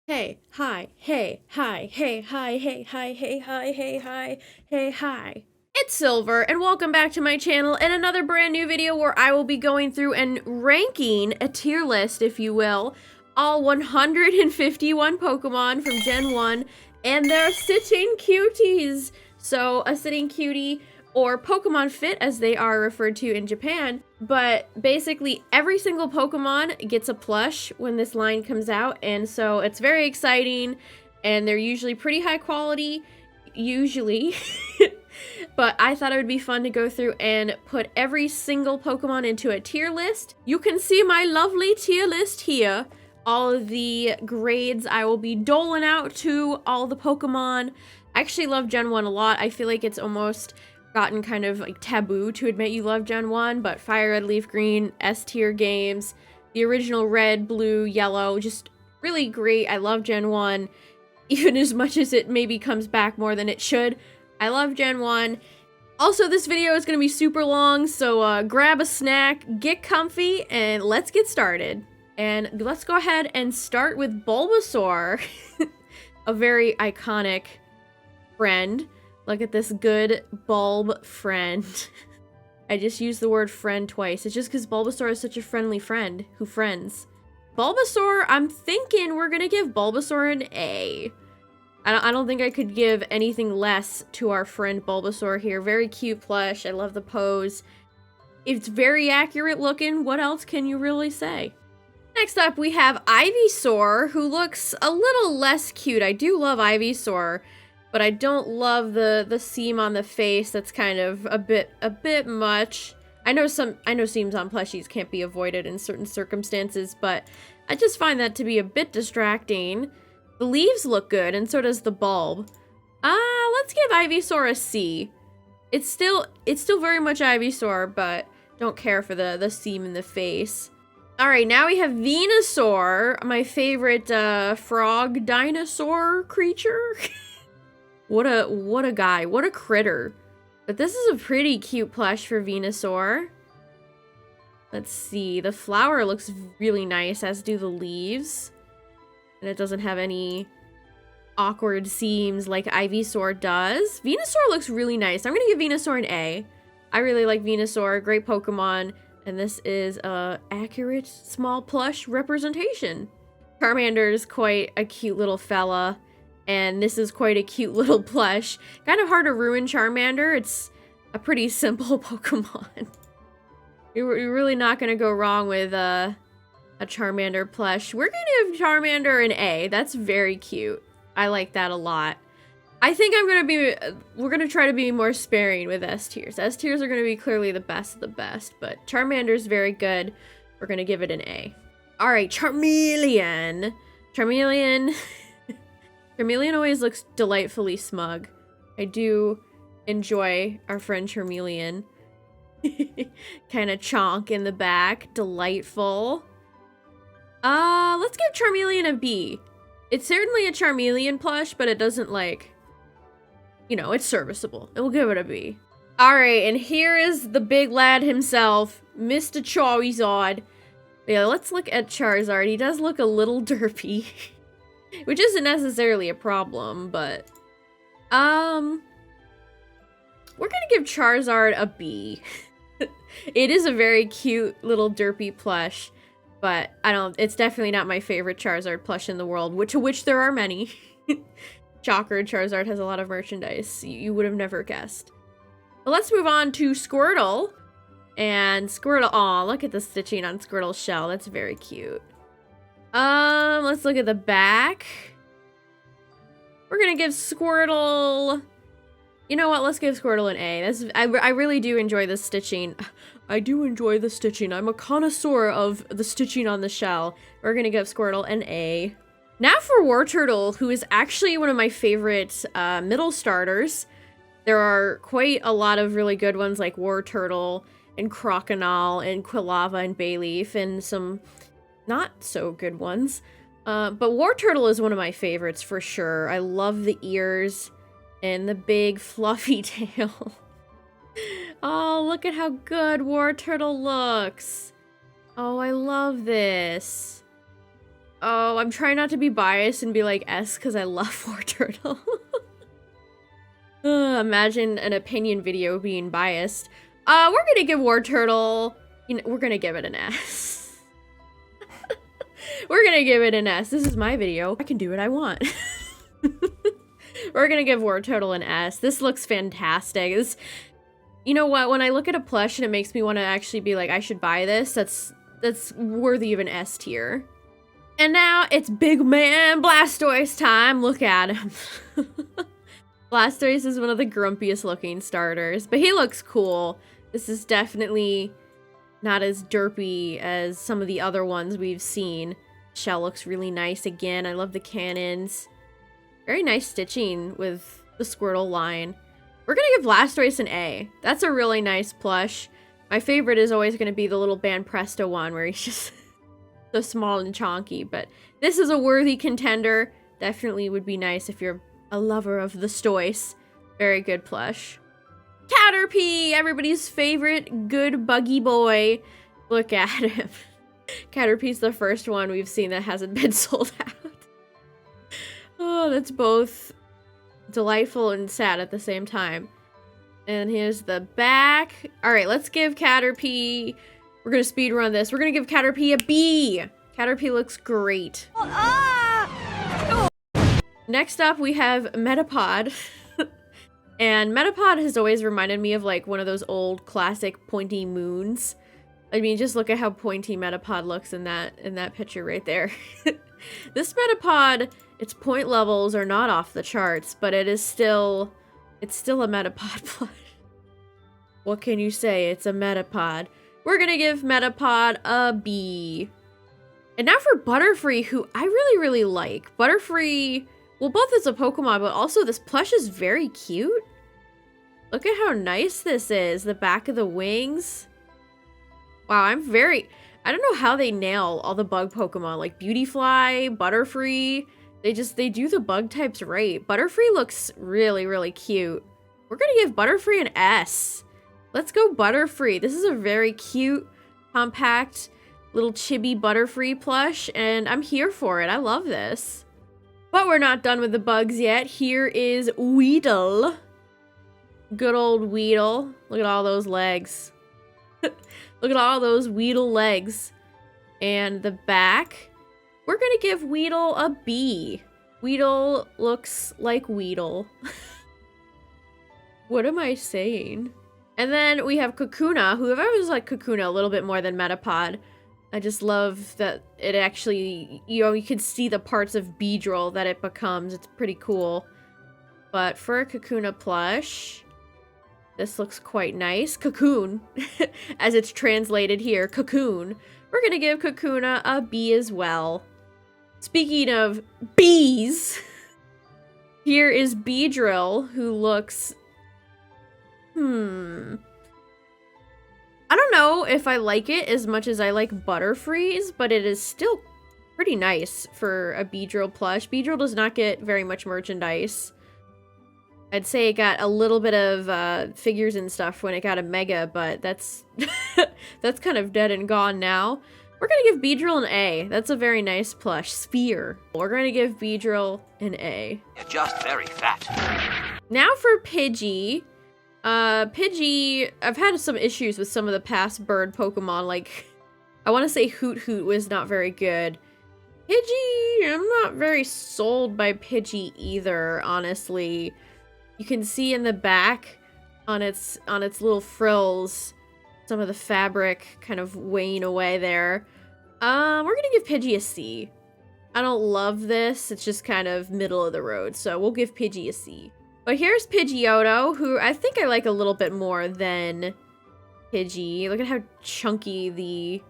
Hey, hi, hey, hi, hey, hi, hey, hi, hey, hi, hey, hi, hey, hi. It's Silver, and welcome back to my channel and another brand new video where I will be going through and ranking a tier list, if you will, all 151 Pokemon from Gen 1 and their sitting cuties. So, a sitting cutie, or Pokemon Fit as they are referred to in Japan, but basically every single Pokemon gets a plush when this line comes out, and so it's very exciting, and they're usually pretty high quality, usually. But I thought it would be fun to go through and put every single Pokemon into a tier list. You can see my lovely tier list here. All of the grades I will be doling out to all the Pokemon. I actually love Gen 1 a lot. I feel like it's almost gotten kind of like taboo to admit you love Gen 1, but Fire Red, Leaf Green, S tier games, the original Red, Blue, Yellow, just really great. I love Gen 1, even as much as it maybe comes back more than it should. I love Gen 1. Also, this video is going to be super long, so grab a snack, get comfy, and let's get started. And let's go ahead and start with Bulbasaur, a very iconic friend. Look at this good bulb friend. I just used the word friend twice. It's just because Bulbasaur is such a friendly friend who friends. Bulbasaur, I'm thinking we're going to give Bulbasaur an A. I don't think I could give anything less to our friend Bulbasaur here. Very cute plush. I love the pose. It's very accurate looking. What else can you really say? Next up, we have Ivysaur, who looks a little less cute. I do love Ivysaur, but I don't love the seam on the face. That's kind of a bit much. I know seams on plushies can't be avoided in certain circumstances, but I just find that to be a bit distracting. The leaves look good, and so does the bulb. Let's give Ivysaur a C. It's still very much Ivysaur, but don't care for the seam in the face. Alright, now we have Venusaur, my favorite frog dinosaur creature. What a guy, what a critter. But this is a pretty cute plush for Venusaur. Let's see, the flower looks really nice, as do the leaves. And it doesn't have any awkward seams like Ivysaur does. Venusaur looks really nice. I'm gonna give Venusaur an A. I really like Venusaur, great Pokemon, and this is a accurate small plush representation. Charmander is quite a cute little fella, and this is quite a cute little plush. Kind of hard to ruin Charmander. It's a pretty simple Pokemon. You're really not gonna go wrong with a Charmander plush. We're gonna give Charmander an A. That's very cute. I like that a lot. I think we're gonna try to be more sparing with S tiers. S tiers are gonna be clearly the best of the best, but Charmander's very good. We're gonna give it an A. All right, Charmeleon. Charmeleon always looks delightfully smug. I do enjoy our friend Charmeleon. Kind of chonk in the back, delightful. Let's give Charmeleon a B. It's certainly a Charmeleon plush, but it doesn't it's serviceable. We'll give it a B. Alright, and here is the big lad himself, Mr. Charizard. Yeah, let's look at Charizard. He does look a little derpy, which isn't necessarily a problem, but, we're gonna give Charizard a B. It is a very cute little derpy plush. But it's definitely not my favorite Charizard plush in the world, to which there are many. Shocker, Charizard has a lot of merchandise. You would have never guessed. Well, let's move on to Squirtle. And Squirtle, aw, look at the stitching on Squirtle's shell. That's very cute. Let's look at the back. We're gonna give Squirtle... You know what? Let's give Squirtle an A. I really do enjoy the stitching. I do enjoy the stitching. I'm a connoisseur of the stitching on the shell. We're gonna give Squirtle an A. Now for Wartortle, who is actually one of my favorite middle starters. There are quite a lot of really good ones like Wartortle and Croconaw and Quilava and Bayleaf, and some not so good ones. But Wartortle is one of my favorites for sure. I love the ears and the big fluffy tail. Oh, look at how good Wartortle looks. Oh, I love this. Oh, I'm trying not to be biased and be like S because I love War Turtle. Imagine an opinion video being biased. We're gonna give War Turtle, we're gonna give it an S. We're gonna give it an S. This is my video. I can do what I want. We're gonna give War Turtle an S. This looks fantastic. This, you know what? When I look at a plush and it makes me want to actually be like, I should buy this, that's worthy of an S tier. And now it's Big Man Blastoise time. Look at him. Blastoise is one of the grumpiest looking starters, but he looks cool. This is definitely not as derpy as some of the other ones we've seen. Shell looks really nice again. I love the cannons. Very nice stitching with the Squirtle line. We're gonna give Blastoise an A. That's a really nice plush. My favorite is always gonna be the little Banpresto one where he's just so small and chonky, but this is a worthy contender. Definitely would be nice if you're a lover of the Stoice. Very good plush. Caterpie, everybody's favorite good buggy boy. Look at him. Caterpie's the first one we've seen that hasn't been sold out. Oh, that's both delightful and sad at the same time. And here's the back. All right, let's give Caterpie, we're gonna speed run this. We're gonna give Caterpie a B. Caterpie looks great. Next up, we have Metapod. And Metapod has always reminded me of like one of those old classic pointy moons. I mean, just look at how pointy Metapod looks in that picture right there. This Metapod, its point levels are not off the charts, but it's still a Metapod plush. What can you say? It's a Metapod. We're gonna give Metapod a B. And now for Butterfree, who I really, really like. Butterfree, well, both as a Pokemon, but also this plush is very cute. Look at how nice this is. The back of the wings. Wow, I don't know how they nail all the bug Pokemon. Like Beautyfly, Butterfree. They do the bug types right. Butterfree looks really, really cute. We're gonna give Butterfree an S. Let's go Butterfree. This is a very cute, compact, little chibi Butterfree plush, and I'm here for it. I love this. But we're not done with the bugs yet. Here is Weedle. Good old Weedle. Look at all those legs. Look at all those Weedle legs. And the back. We're gonna give Weedle a B. Weedle looks like Weedle. What am I saying? And then we have Kakuna, who I've always liked Kakuna a little bit more than Metapod. I just love that it actually, you can see the parts of Beedrill that it becomes. It's pretty cool. But for a Kakuna plush, this looks quite nice. Cocoon, as it's translated here, Cocoon. We're gonna give Kakuna a B as well. Speaking of bees, here is Beedrill, who looks, I don't know if I like it as much as I like Butterfree's, but it is still pretty nice for a Beedrill plush. Beedrill does not get very much merchandise. I'd say it got a little bit of figures and stuff when it got a Mega, but that's that's kind of dead and gone now. We're gonna give Beedrill an A. That's a very nice plush. Sphere. We're gonna give Beedrill an A. You're just very fat. Now for Pidgey. Pidgey, I've had some issues with some of the past bird Pokemon, like, I want to say Hoot Hoot was not very good. Pidgey, I'm not very sold by Pidgey either, honestly. You can see in the back, on its little frills, some of the fabric kind of weighing away there. We're gonna give Pidgey a C. I don't love this, it's just kind of middle of the road, so we'll give Pidgey a C. But here's Pidgeotto, who I think I like a little bit more than Pidgey. Look at how chunky the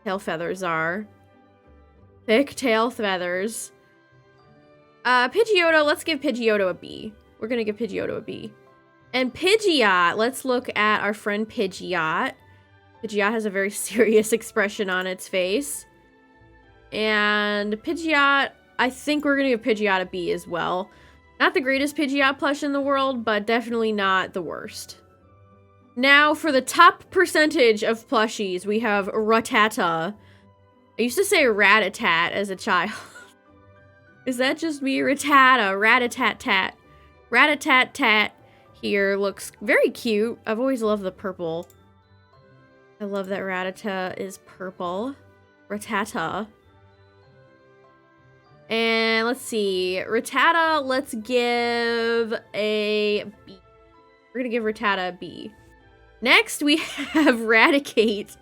tail feathers are. Thick tail feathers. Pidgeotto, let's give Pidgeotto a B. We're gonna give Pidgeotto a B. And Pidgeot, let's look at our friend Pidgeot. Pidgeot has a very serious expression on its face. And Pidgeot, I think we're gonna give Pidgeot a B as well. Not the greatest Pidgeot plush in the world, but definitely not the worst. Now, for the top percentage of plushies, we have Rattata. I used to say rat-a-tat as a child. Is that just me? Rattata, rat-a-tat-tat. Rat-a-tat-tat here looks very cute. I've always loved the purple. I love that Rattata is purple. Rattata. And let's see. Rattata, let's give a B. We're gonna give Rattata a B. Next, we have Raticate.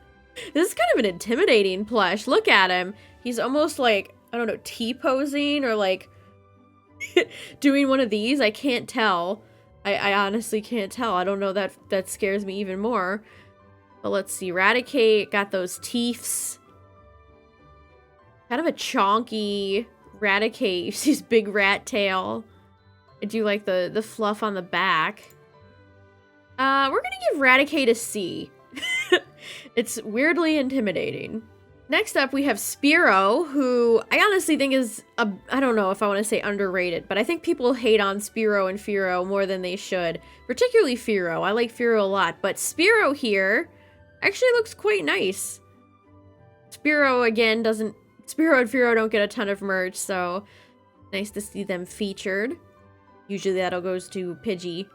This is kind of an intimidating plush. Look at him. He's almost like, I don't know, T-posing or like doing one of these. I can't tell. I honestly can't tell. I don't know, that scares me even more. But let's see. Raticate got those teeths. Kind of a chonky Raticate. You see his big rat tail. I do like the fluff on the back. We're gonna give Raticate a C. It's weirdly intimidating. Next up, we have Spearow, who I honestly think is, I don't know if I want to say underrated, but I think people hate on Spearow and Fearow more than they should. Particularly Fearow. I like Fearow a lot, but Spearow here actually looks quite nice. Spearow, again, Spearow and Fearow don't get a ton of merch, so nice to see them featured. Usually that'll goes to Pidgey.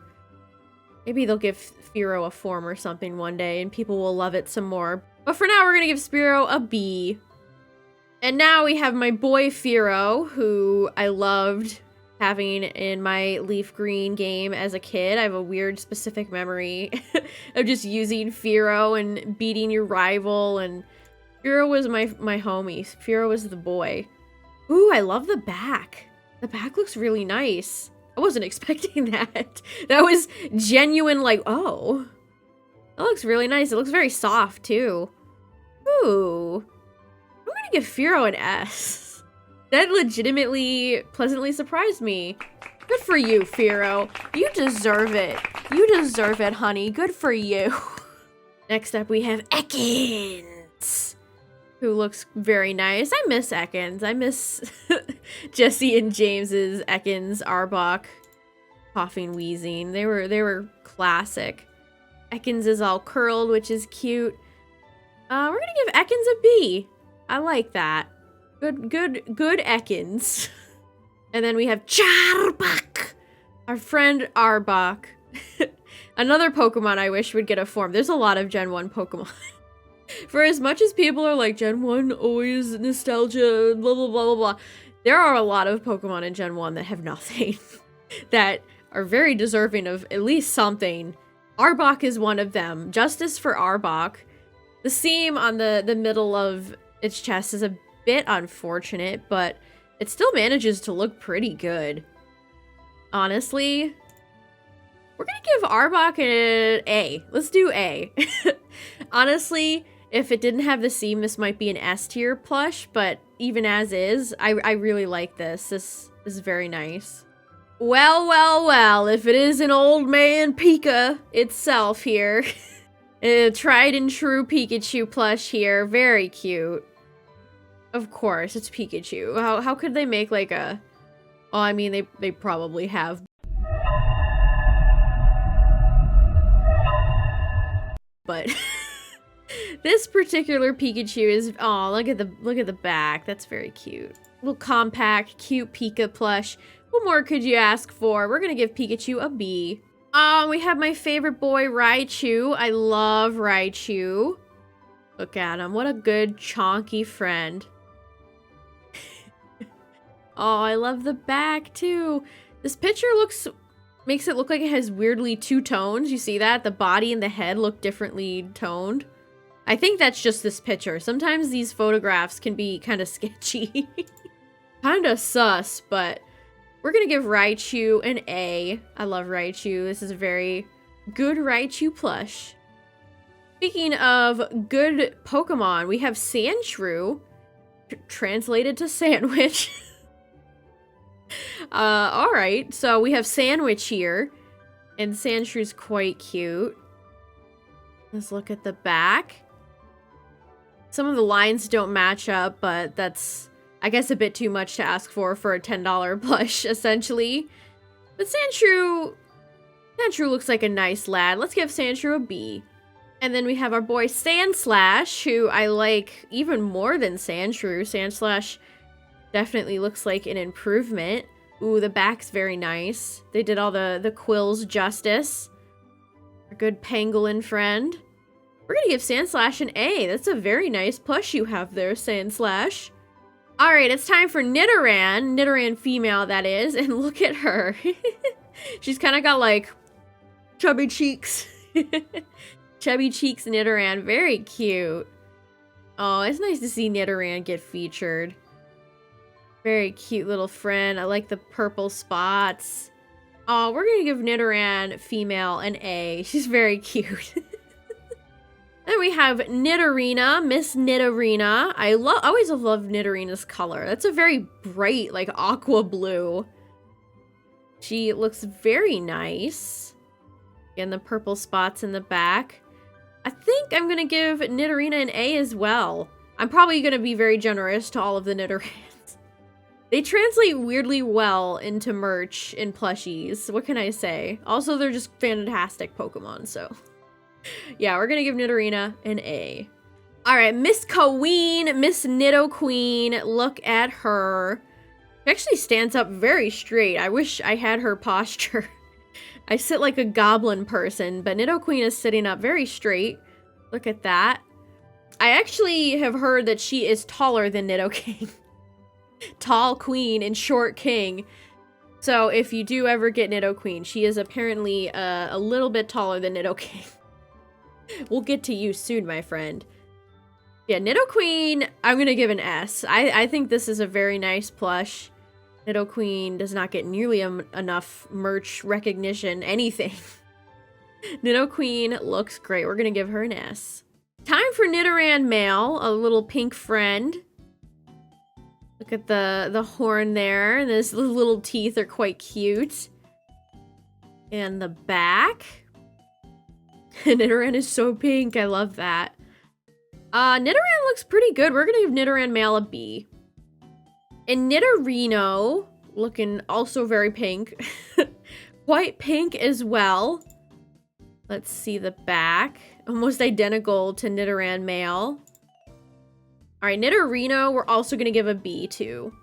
Maybe they'll give Fearow a form or something one day, and people will love it some more. But for now, we're gonna give Spearow a B. And now we have my boy Fearow, who I loved having in my leaf green game as a kid. I have a weird specific memory of just using Fearow and beating your rival, and Fearow was my homie. Fearow was the boy. Ooh, I love the back. The back looks really nice. I wasn't expecting that. That was genuine, like, oh. That looks really nice. It looks very soft, too. Ooh. I'm gonna give Fearow an S. That legitimately pleasantly surprised me. Good for you, Fearow. You deserve it. You deserve it, honey. Good for you. Next up, we have Ekans, who looks very nice. I miss Ekans. I miss Jesse and James's Ekans, Arbok, coughing, wheezing. They were classic. Ekans is all curled, which is cute. We're gonna give Ekans a B. I like that. Good Ekans. And then we have Charbak, our friend Arbok. Another Pokemon I wish would get a form. There's a lot of Gen 1 Pokemon. For as much as people are like, Gen 1 always nostalgia, blah, blah, blah, blah, blah. There are a lot of Pokemon in Gen 1 that have nothing. That are very deserving of at least something. Arbok is one of them. Justice for Arbok. The seam on the middle of its chest is a bit unfortunate, but it still manages to look pretty good. Honestly, we're gonna give Arbok an A. Let's do A. Honestly, if it didn't have the seam, this might be an S tier plush, but even as is, I really like this. This is very nice. Well, if it is an old man Pika itself here. A tried and true Pikachu plush here. Very cute. Of course, it's Pikachu. How could they make like a... Oh, I mean, they probably have. But this particular Pikachu is... Oh, look at the back. That's very cute. Little compact, cute Pika plush. What more could you ask for? We're gonna give Pikachu a B. We have my favorite boy, Raichu. I love Raichu. Look at him. What a good, chonky friend. Oh, I love the back, too. This picture makes it look like it has weirdly two tones. You see that? The body and the head look differently toned. I think that's just this picture. Sometimes these photographs can be kind of sketchy. Kind of sus, but... We're gonna give Raichu an A. I love Raichu. This is a very good Raichu plush. Speaking of good Pokemon, we have Sandshrew, translated to sandwich. Alright, so we have Sandwich here, and Sandshrew's quite cute. Let's look at the back. Some of the lines don't match up, but that's... I guess a bit too much to ask for a $10 plush, essentially. But Sandshrew looks like a nice lad. Let's give Sandshrew a B. And then we have our boy Sandslash, who I like even more than Sandshrew. Sandslash definitely looks like an improvement. Ooh, the back's very nice. They did all the quills justice. Our good pangolin friend. We're gonna give Sandslash an A. That's a very nice plush you have there, Sandslash. Alright, it's time for Nidoran. Nidoran female, that is. And look at her. She's kind of got like chubby cheeks. Chubby cheeks Nidoran. Very cute. Oh, it's nice to see Nidoran get featured. Very cute little friend. I like the purple spots. Oh, we're gonna give Nidoran female an A. She's very cute. Then we have Nidorina, Miss Nidorina. I always love Nidorina's color. That's a very bright, like aqua blue. She looks very nice. Again, the purple spots in the back. I think I'm gonna give Nidorina an A as well. I'm probably gonna be very generous to all of the Nidorans. They translate weirdly well into merch in plushies. What can I say? Also, they're just fantastic Pokemon, so... yeah, we're gonna give Nidorina an A. Alright, Miss Queen, Miss Nidoqueen. Look at her. She actually stands up very straight. I wish I had her posture. I sit like a goblin person, but Nidoqueen is sitting up very straight. Look at that. I actually have heard that she is taller than Nidoking. Tall queen and short king. So if you do ever get Nidoqueen, she is apparently a little bit taller than Nidoking. We'll get to you soon, my friend. Yeah, Nidoqueen, I'm gonna give an S. I think this is a very nice plush. Nidoqueen does not get nearly enough merch recognition, anything. Nidoqueen looks great. We're gonna give her an S. Time for Nidoran male, a little pink friend. Look at the horn there. The little teeth are quite cute. And the back. Nidoran is so pink. I love that. Nidoran looks pretty good. We're gonna give Nidoran male a B. And Nidorino, looking also very pink. Quite pink as well. Let's see the back. Almost identical to Nidoran male. Alright, Nidorino, we're also gonna give a B too.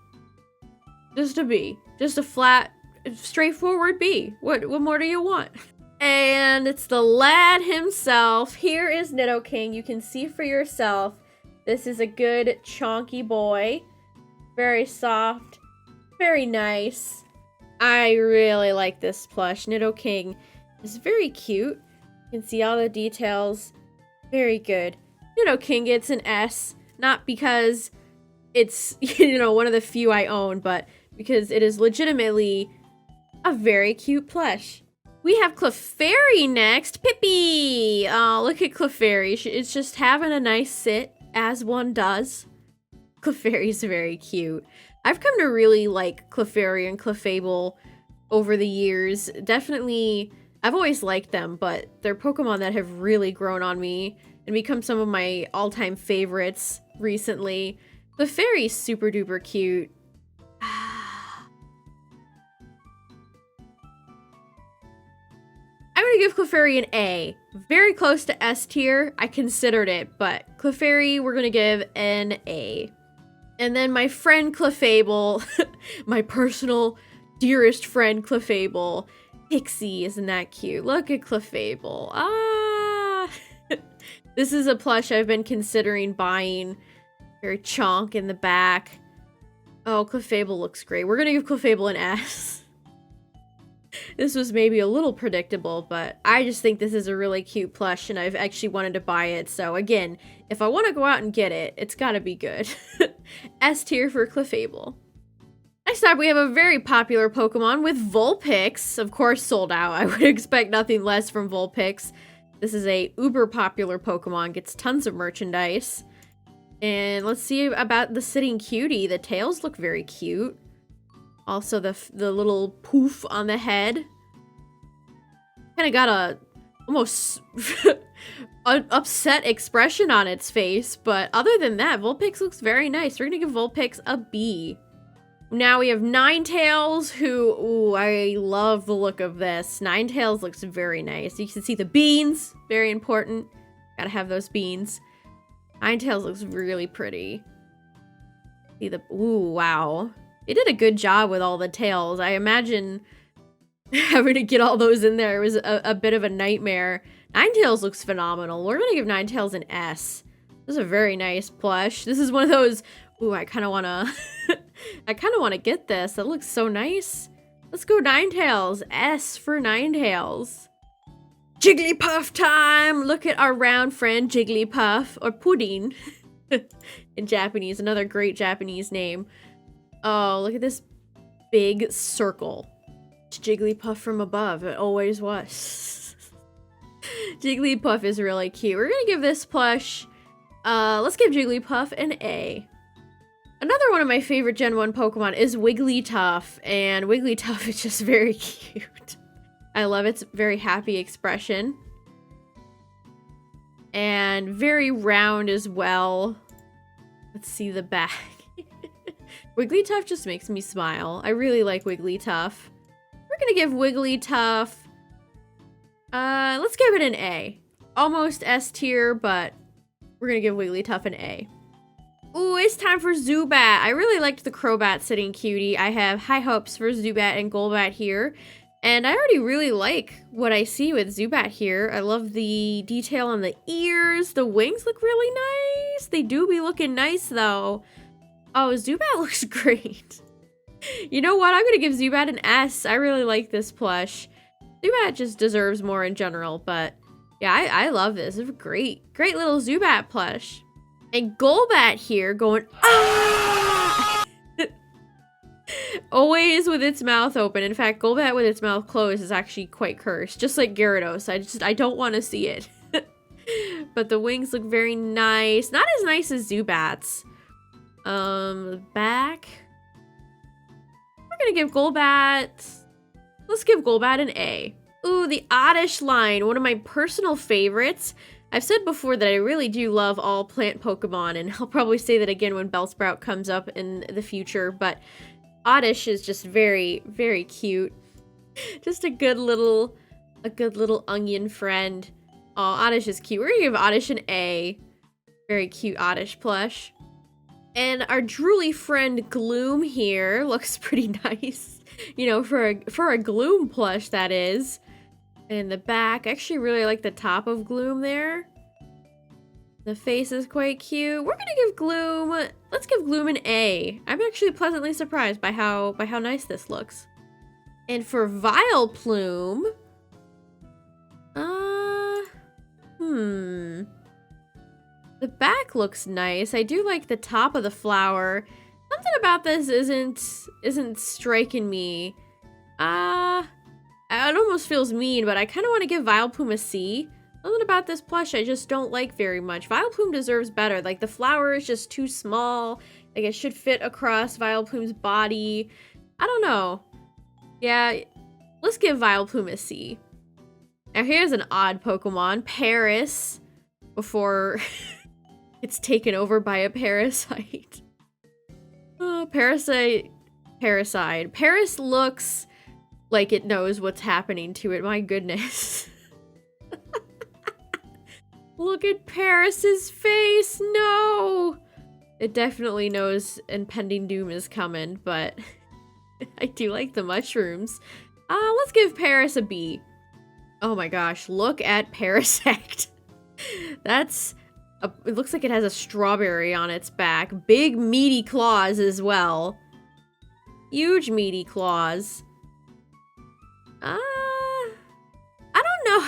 Just a B. Just a flat, straightforward B. What more do you want? And it's the lad himself. Here is Nidoking. You can see for yourself. This is a good chonky boy. Very soft. Very nice. I really like this plush. Nidoking is very cute. You can see all the details. Very good. Nidoking gets an S. Not because it's, you know, one of the few I own, but because it is legitimately a very cute plush. We have Clefairy next. Pippi! Oh, look at Clefairy. It's just having a nice sit, as one does. Clefairy's very cute. I've come to really like Clefairy and Clefable over the years. Definitely, I've always liked them, but they're Pokemon that have really grown on me and become some of my all-time favorites recently. Clefairy's super duper cute. I'm gonna give Clefairy an A. Very close to S tier. I considered it, but Clefairy, we're gonna give an A. And then my friend Clefable, my personal dearest friend Clefable. Pixie, isn't that cute? Look at Clefable. Ah! This is a plush I've been considering buying. Very chonk in the back. Oh, Clefable looks great. We're gonna give Clefable an S. This was maybe a little predictable, but I just think this is a really cute plush, and I've actually wanted to buy it. So again, if I want to go out and get it, it's gotta be good. S tier for Clefable. Next up, we have a very popular Pokemon with Vulpix. Of course, sold out. I would expect nothing less from Vulpix. This is a uber popular Pokemon, gets tons of merchandise. And let's see about the sitting Cutie. The tails look very cute. Also, the little poof on the head. Kind of got a almost an upset expression on its face. But other than that, Vulpix looks very nice. We're going to give Vulpix a B. Now we have Ninetales, who, ooh, I love the look of this. Ninetales looks very nice. You can see the beans, very important. Gotta have those beans. Ninetales looks really pretty. See the, ooh, wow. They did a good job with all the tails. I imagine having to get all those in there was a bit of a nightmare. Ninetales looks phenomenal. We're gonna give Ninetales an S. This is a very nice plush. This is one of those, ooh, I kind of want to, I kind of want to get this. That looks so nice. Let's go Ninetales. S for Ninetales. Jigglypuff time! Look at our round friend Jigglypuff, or Pudding in Japanese. Another great Japanese name. Oh, look at this big circle. It's Jigglypuff from above. It always was. Jigglypuff is really cute. We're gonna give this plush, let's give Jigglypuff an A. Another one of my favorite Gen 1 Pokemon is Wigglytuff, and Wigglytuff is just very cute. I love its very happy expression. And very round as well. Let's see the back. Wigglytuff just makes me smile. I really like Wigglytuff. We're gonna give Wigglytuff, let's give it an A. Almost S tier, but we're gonna give Wigglytuff an A. Ooh, it's time for Zubat. I really liked the Crobat sitting cutie. I have high hopes for Zubat and Golbat here. And I already really like what I see with Zubat here. I love the detail on the ears. The wings look really nice. They do be looking nice, though. Oh, Zubat looks great. You know what? I'm going to give Zubat an S. I really like this plush. Zubat just deserves more in general, but yeah, I love this. It's a great little Zubat plush. And Golbat here going, ah! Always with its mouth open. In fact, Golbat with its mouth closed is actually quite cursed. Just like Gyarados. I don't want to see it. But the wings look very nice. Not as nice as Zubat's. Back. We're gonna give Golbat, let's give Golbat an A. Ooh, the Oddish line, one of my personal favorites. I've said before that I really do love all plant Pokemon, and I'll probably say that again when Bellsprout comes up in the future, but Oddish is just very, very cute. Just a good little onion friend. Oh, Oddish is cute. We're gonna give Oddish an A. Very cute Oddish plush. And our drooly friend Gloom here looks pretty nice. You know, for a Gloom plush, that is. And the back, I actually really like the top of Gloom there. The face is quite cute. We're gonna give Gloom, let's give Gloom an A. I'm actually pleasantly surprised by how nice this looks. And for Vileplume, the back looks nice. I do like the top of the flower. Something about this isn't striking me. It almost feels mean, but I kind of want to give Vileplume a C. Something about this plush I just don't like very much. Vileplume deserves better. Like, the flower is just too small. Like, it should fit across Vileplume's body. I don't know. Yeah, let's give Vileplume a C. Now, here's an odd Pokemon, Paris, before it's taken over by a parasite. Oh, Parasite. Paris looks like it knows what's happening to it. My goodness. Look at Paris's face. No! It definitely knows impending doom is coming, but I do like the mushrooms. Let's give Paris a B. Oh my gosh, look at Parasect. It looks like it has a strawberry on its back. Big meaty claws as well. Huge meaty claws. I don't know.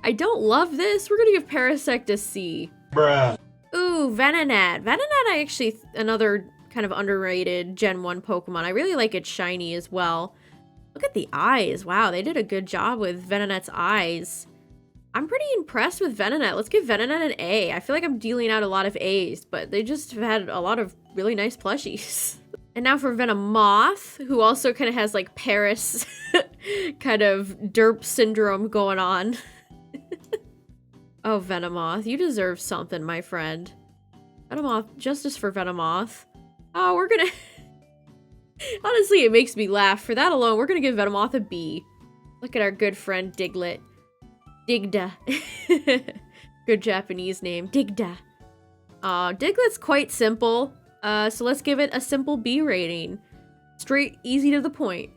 I don't love this. We're gonna give Parasect a C. Bruh. Ooh, Venonat. Venonat, actually another kind of underrated Gen 1 Pokemon. I really like its shiny as well. Look at the eyes. Wow, they did a good job with Venonat's eyes. I'm pretty impressed with Venonat. Let's give Venonat an A. I feel like I'm dealing out a lot of A's, but they just have had a lot of really nice plushies. And now for Venomoth, who also kind of has like Paris kind of derp syndrome going on. Oh, Venomoth, you deserve something, my friend. Venomoth, justice for Venomoth. Oh, we're gonna... Honestly, it makes me laugh. For that alone, we're gonna give Venomoth a B. Look at our good friend Diglett. Digda. Good Japanese name. Digda. Diglett's quite simple. So let's give it a simple B rating. Straight, easy to the point.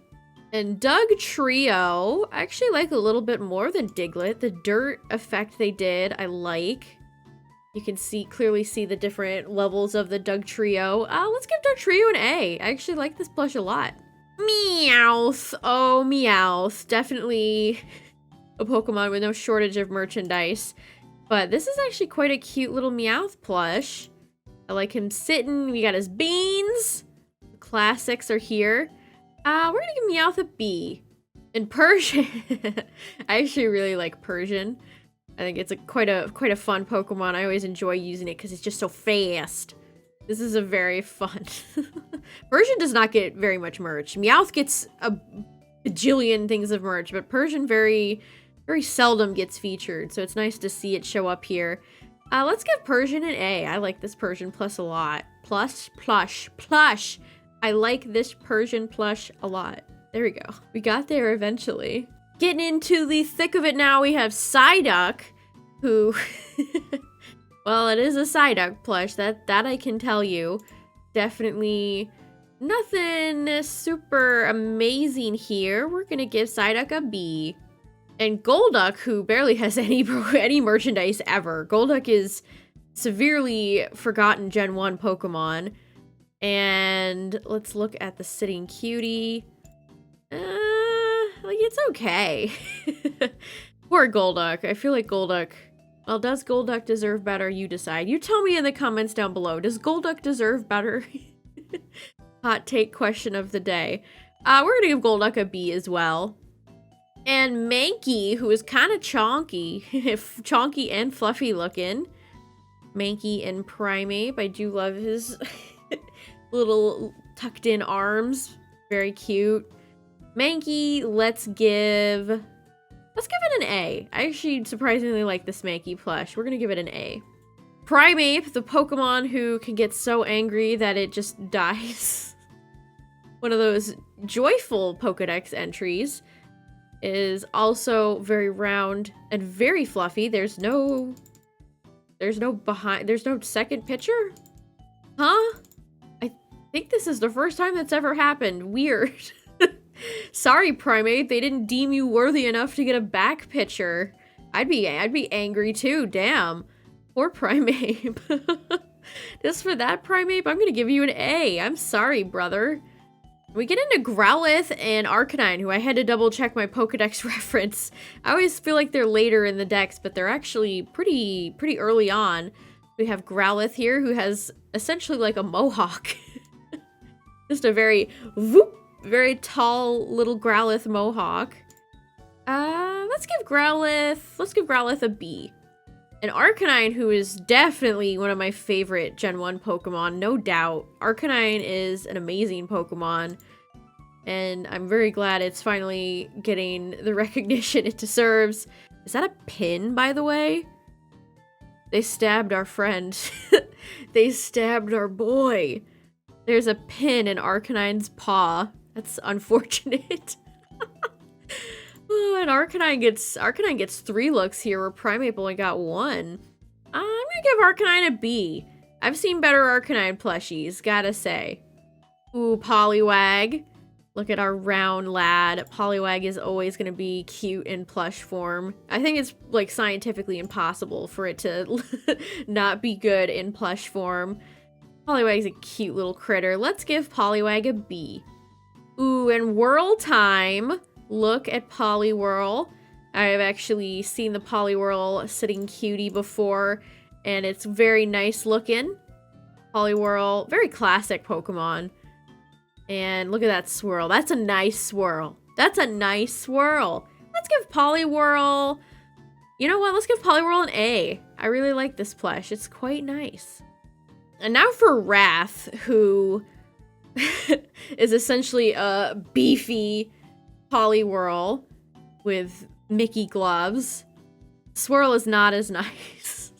And Doug Trio, I actually like a little bit more than Diglett. The dirt effect they did, I like. You can clearly see the different levels of the Doug Trio. Let's give Doug Trio an A. I actually like this plush a lot. Meowth. Oh, Meowth. Definitely a Pokemon with no shortage of merchandise. But this is actually quite a cute little Meowth plush. I like him sitting. We got his beans. The classics are here. We're gonna give Meowth a B. In Persian, I actually really like Persian. I think it's quite a fun Pokemon. I always enjoy using it because it's just so fast. This is a very fun. Persian does not get very much merch. Meowth gets a bajillion things of merch, but Persian very seldom gets featured. So it's nice to see it show up here. Let's give Persian an A. I like this Persian plush a lot. Plush. I like this Persian plush a lot. There we go. We got there eventually. Getting into the thick of it now, we have Psyduck, who, well, it is a Psyduck plush, that I can tell you. Definitely nothing super amazing here. We're gonna give Psyduck a B. And Golduck, who barely has any merchandise ever. Golduck is severely forgotten Gen 1 Pokemon. And let's look at the sitting Cutie. Like, it's okay. Poor Golduck. I feel like Golduck... Well, does Golduck deserve better? You decide. You tell me in the comments down below. Does Golduck deserve better? Hot take question of the day. We're gonna give Golduck a B as well. And Mankey, who is kind of chonky. Chonky and fluffy looking. Mankey and Primeape. I do love his little tucked in arms. Very cute. Mankey, let's give it an A. I actually surprisingly like this Mankey plush. We're gonna give it an A. Primeape, the Pokemon who can get so angry that it just dies. One of those joyful Pokedex entries, is also very round and very fluffy. There's no second picture? Huh? I think this is the first time that's ever happened. Weird. Sorry, Primeape, they didn't deem you worthy enough to get a back picture. I'd be angry too, damn. Poor Primeape. Just for that, Primeape, I'm gonna give you an A. I'm sorry, brother. We get into Growlithe and Arcanine, who I had to double check my Pokedex reference. I always feel like they're later in the decks, but they're actually pretty early on. We have Growlithe here, who has essentially like a mohawk. Just a very tall little Growlithe mohawk. Let's give Growlithe a B. And Arcanine, who is definitely one of my favorite Gen 1 Pokemon, no doubt. Arcanine is an amazing Pokemon, and I'm very glad it's finally getting the recognition it deserves. Is that a pin, by the way? They stabbed our friend. They stabbed our boy. There's a pin in Arcanine's paw. That's unfortunate. And Arcanine gets 3 looks here, where Primeape only got 1. I'm gonna give Arcanine a B. I've seen better Arcanine plushies, gotta say. Ooh, Poliwag. Look at our round lad. Poliwag is always gonna be cute in plush form. I think it's like scientifically impossible for it to not be good in plush form. Poliwag's a cute little critter. Let's give Poliwag a B. Ooh, and Whirl time. Look at Poliwhirl. I've actually seen the Poliwhirl sitting Cutie before, and it's very nice looking. Poliwhirl, very classic Pokemon. And look at that swirl. That's a nice swirl. That's a nice swirl. Let's give Poliwhirl... You know what? Let's give Poliwhirl an A. I really like this plush. It's quite nice. And now for Wrath, who is essentially a beefy Poliwhirl with Mickey gloves. Swirl is not as nice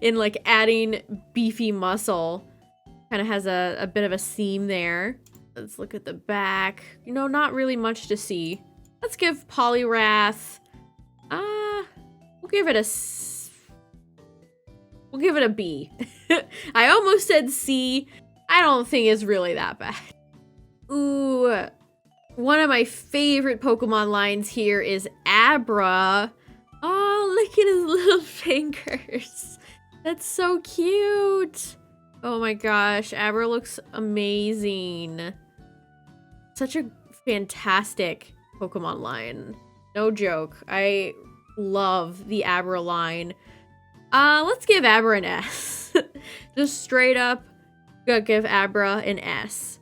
in like adding beefy muscle. Kind of has a bit of a seam there. Let's look at the back. You know, not really much to see. Let's give Poliwrath, we'll give it a We'll give it a B. I almost said C. I don't think it's really that bad. Ooh, one of my favorite Pokemon lines here is Abra. Oh, look at his little fingers. That's so cute. Oh my gosh, Abra looks amazing. Such a fantastic Pokemon line. No joke. I love the Abra line. Let's give Abra an S. Just straight up, gotta give Abra an S.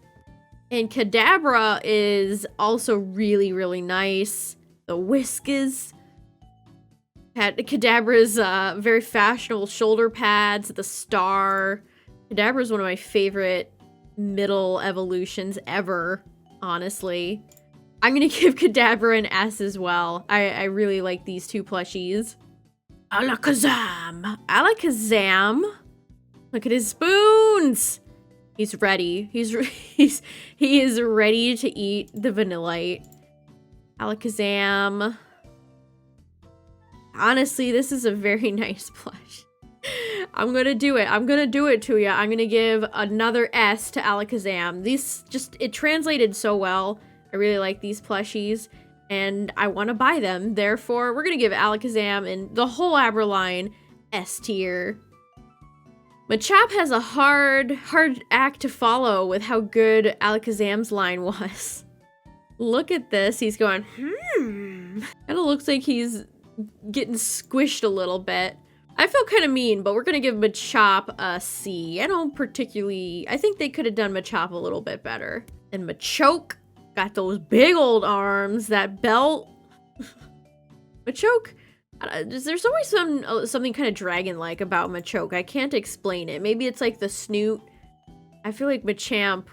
And Kadabra is also really, really nice. The whiskers. Kadabra's very fashionable shoulder pads, the star. Kadabra is one of my favorite middle evolutions ever, honestly. I'm gonna give Kadabra an S as well. I really like these two plushies. Alakazam! Alakazam! Look at his spoons! He's ready. He is ready to eat the Vanillite. Alakazam. Honestly, this is a very nice plush. I'm gonna do it. I'm gonna do it to you. I'm gonna give another S to Alakazam. It translated so well. I really like these plushies, and I want to buy them. Therefore, we're gonna give Alakazam and the whole Abra line S tier. Machop has a hard act to follow with how good Alakazam's line was. Look at this. He's going, Kinda looks like he's getting squished a little bit. I feel kind of mean, but we're gonna give Machop a C. I think they could have done Machop a little bit better. And Machoke got those big old arms, that belt. Machoke, there's always something kind of dragon-like about Machoke. I can't explain it. Maybe it's like the snoot. I feel like Machamp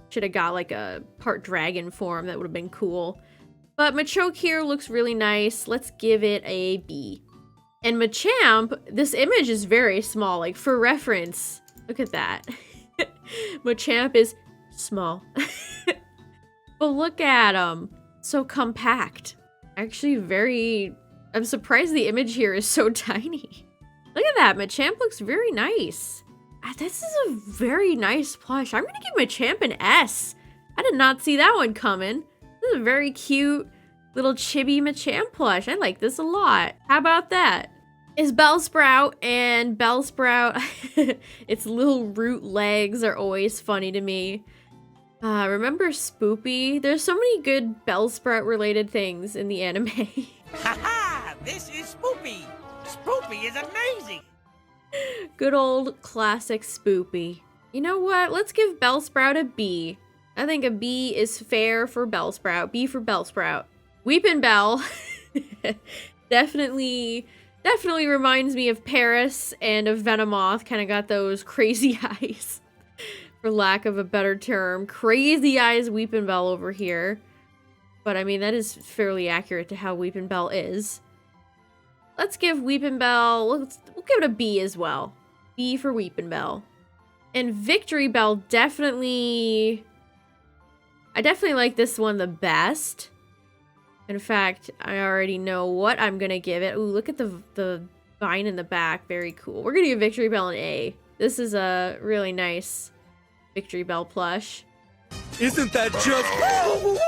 should have got like a part dragon form. That would have been cool. But Machoke here looks really nice. Let's give it a B. And Machamp, this image is very small. Like, for reference, look at that. Machamp is small. But look at him. So compact. Actually I'm surprised the image here is so tiny. Look at that. Machamp looks very nice. This is a very nice plush. I'm going to give Machamp an S. I did not see that one coming. This is a very cute little chibi Machamp plush. I like this a lot. How about that? Is Bellsprout, and Bellsprout, its little root legs are always funny to me. Remember Spoopy? There's so many good Bellsprout related things in the anime. Haha! This is Spoopy! Spoopy is amazing! Good old classic Spoopy. You know what? Let's give Bellsprout a B. I think a B is fair for Bellsprout. B for Bellsprout. Weepin' Bell definitely reminds me of Paris and of Venomoth. Kind of got those crazy eyes, for lack of a better term. Crazy eyes Weepin' Bell over here. But I mean, that is fairly accurate to how Weepin' Bell is. Let's give Weepin' Bell, we'll give it a B as well. B for Weepin' Bell. And Victory Bell I definitely like this one the best. In fact, I already know what I'm gonna give it. Ooh, look at the vine in the back. Very cool. We're gonna give Victory Bell an A. This is a really nice Victory Bell plush. Isn't that just...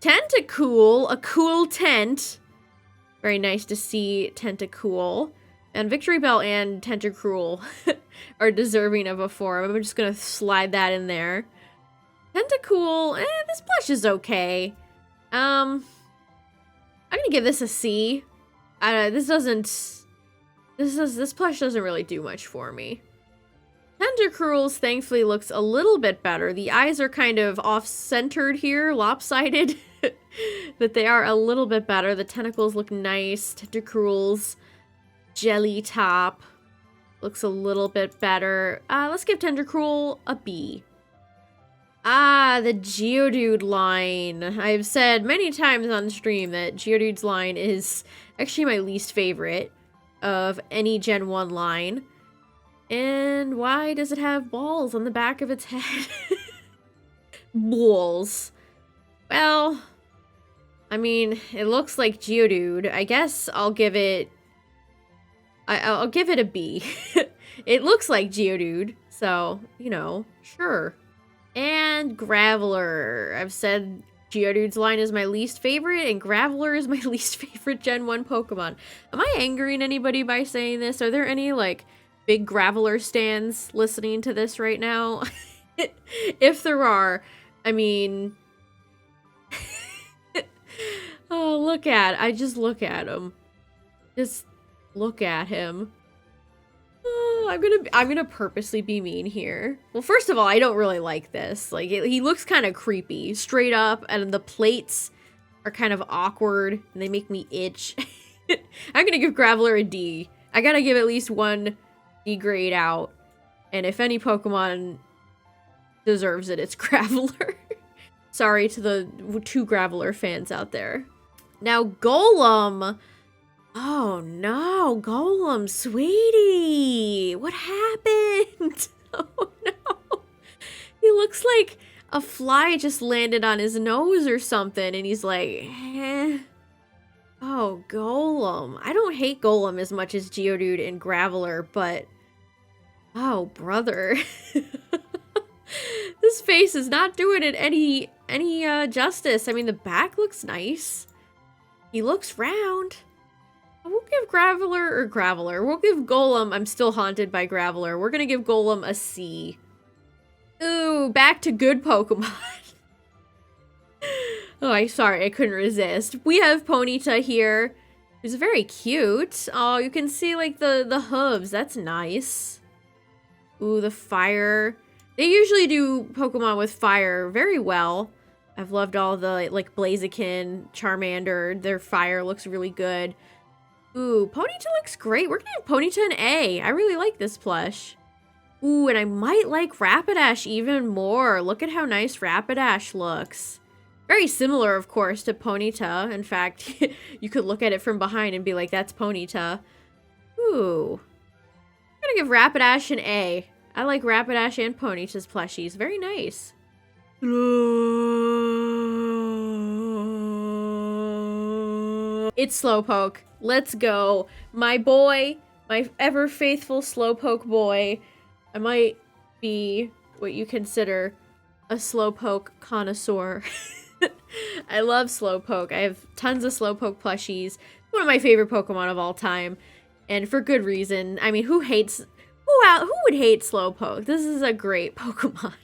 Tentacool, a cool tent. Very nice to see Tentacool. And Victory Bell and Tentacruel are deserving of a form. I'm just gonna slide that in there. Tentacool, this plush is okay. I'm gonna give this a C. This plush doesn't really do much for me. Tentacruel's thankfully looks a little bit better. The eyes are kind of off-centered here, lopsided. But they are a little bit better. The tentacles look nice. Tentacruel's jelly top looks a little bit better. Let's give Tentacruel a B. The Geodude line. I've said many times on stream that Geodude's line is actually my least favorite of any Gen 1 line. And why does it have balls on the back of its head? Balls. Well, I mean, it looks like Geodude. I guess I'll give it... I'll give it a B. It looks like Geodude, so, you know, sure. And Graveler. I've said Geodude's line is my least favorite, and Graveler is my least favorite Gen 1 Pokemon. Am I angering anybody by saying this? Are there any, like, big Graveler stans listening to this right now? If there are, I mean... oh, I just look at him. Just look at him. Oh, I'm gonna purposely be mean here. Well, first of all, I don't really like this. Like, he looks kind of creepy, straight up, and the plates are kind of awkward, and they make me itch. I'm gonna give Graveler a D. I gotta give at least one D grade out, and if any Pokemon deserves it, it's Graveler. Sorry to the 2 Graveler fans out there. Now, Golem. Oh no, Golem, sweetie! What happened? Oh no. He looks like a fly just landed on his nose or something, and he's like, eh. Oh, Golem. I don't hate Golem as much as Geodude and Graveler, but... oh, brother. This face is not doing it any justice. I mean, the back looks nice. He looks round. We'll give Graveler. We'll give Golem. I'm still haunted by Graveler. We're gonna give Golem a C. Ooh, back to good Pokemon. Oh, I couldn't resist. We have Ponyta here, who's very cute. Oh, you can see like the hooves. That's nice. Ooh, the fire. They usually do Pokemon with fire very well. I've loved all the like Blaziken, Charmander. Their fire looks really good. Ooh, Ponyta looks great. We're gonna give Ponyta an A. I really like this plush. Ooh, and I might like Rapidash even more. Look at how nice Rapidash looks. Very similar, of course, to Ponyta. In fact, you could look at it from behind and be like, that's Ponyta. Ooh. I'm gonna give Rapidash an A. I like Rapidash and Ponyta's plushies. Very nice. It's Slowpoke. Let's go. My boy, my ever faithful Slowpoke boy. I might be what you consider a Slowpoke connoisseur. I love Slowpoke. I have tons of Slowpoke plushies. One of my favorite Pokemon of all time. And for good reason. I mean, who would hate Slowpoke? This is a great Pokemon.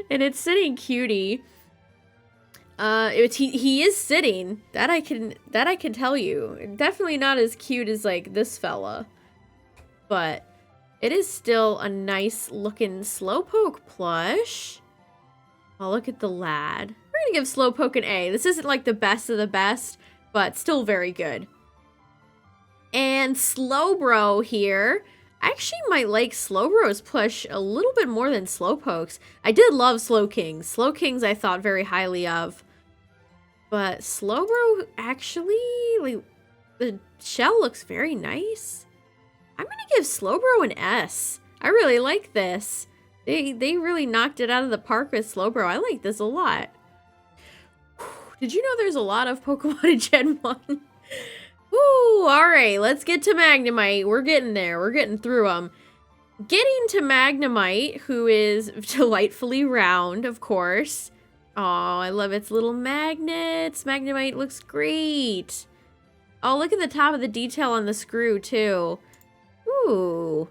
And it's sitting Cutie. He is sitting. That I can tell you. Definitely not as cute as like this fella. But it is still a nice looking Slowpoke plush. Oh, look at the lad. We're gonna give Slowpoke an A. This isn't like the best of the best, but still very good. And Slowbro here. I actually might like Slowbro's plush a little bit more than Slowpoke's. I did love Slowkings. Slowkings I thought very highly of. But Slowbro actually, like, the shell looks very nice. I'm gonna give Slowbro an S. I really like this. They really knocked it out of the park with Slowbro. I like this a lot. Did you know there's a lot of Pokemon in Gen 1? Woo, alright, let's get to Magnemite. We're getting there. We're getting through them. Getting to Magnemite, who is delightfully round, of course. Oh, I love its little magnets. Magnemite looks great. Oh, look at the top of the detail on the screw, too. Ooh.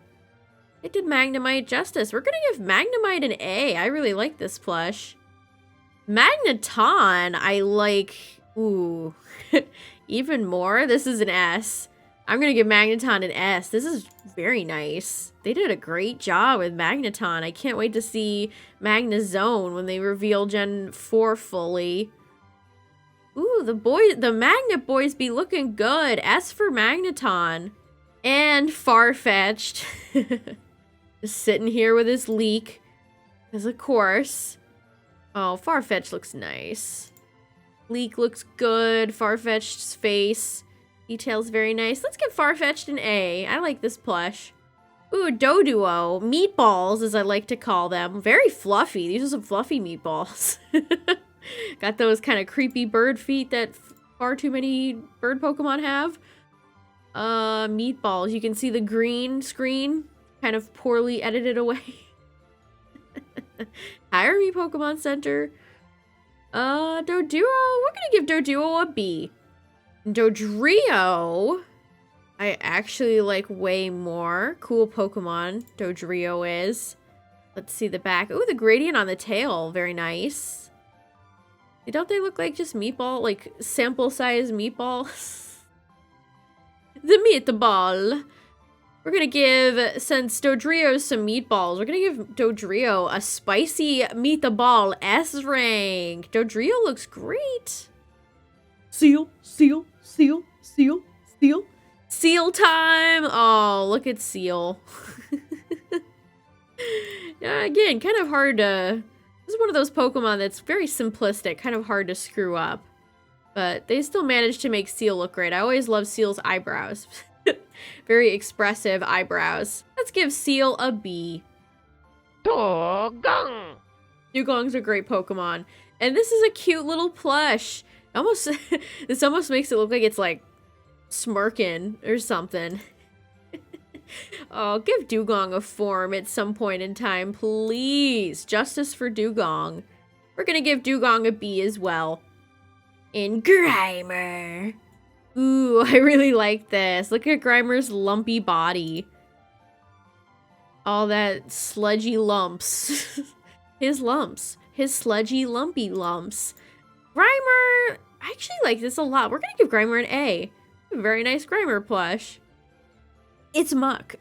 It did Magnemite justice. We're gonna give Magnemite an A. I really like this plush. Magneton, I like... ooh. Even more? This is an S. I'm gonna give Magneton an S. This is very nice. They did a great job with Magneton. I can't wait to see Magnezone when they reveal Gen 4 fully. Ooh, the Magnet boys be looking good. S for Magneton. And Farfetch'd. Just sitting here with his leak. Because of course. Oh, Farfetch'd looks nice. Leak looks good. Farfetch'd's face. Details very nice. Let's give Farfetch'd an A. I like this plush. Ooh, Doduo. Meatballs, as I like to call them. Very fluffy. These are some fluffy meatballs. Got those kind of creepy bird feet that far too many bird Pokemon have. Meatballs. You can see the green screen kind of poorly edited away. Hire me, Pokemon Center. Doduo. We're gonna give Doduo a B. Dodrio, I actually like way more. Cool Pokemon, Dodrio is. Let's see the back. Ooh, the gradient on the tail. Very nice. Don't they look like just meatball, like sample size meatballs? The meatball. We're gonna give, since Dodrio's some meatballs, we're gonna give Dodrio a spicy meatball S rank. Dodrio looks great. Seal, seal, seal, seal, seal. Seal time! Oh, look at Seal. Again, kind of hard to... This is one of those Pokemon that's very simplistic, kind of hard to screw up. But they still managed to make Seal look great. I always love Seal's eyebrows. Very expressive eyebrows. Let's give Seal a B. Dugong. Dugong's a great Pokemon. And this is a cute little plush. Almost, this almost makes it look like it's like smirking or something. Oh, give Dugong a form at some point in time, please. Justice for Dugong. We're gonna give Dugong a B as well. And Grimer. Ooh, I really like this. Look at Grimer's lumpy body. All that sludgy lumps. His lumps. His sludgy, lumpy lumps. Grimer, I actually like this a lot. We're gonna give Grimer an A. Very nice Grimer plush. It's Muck.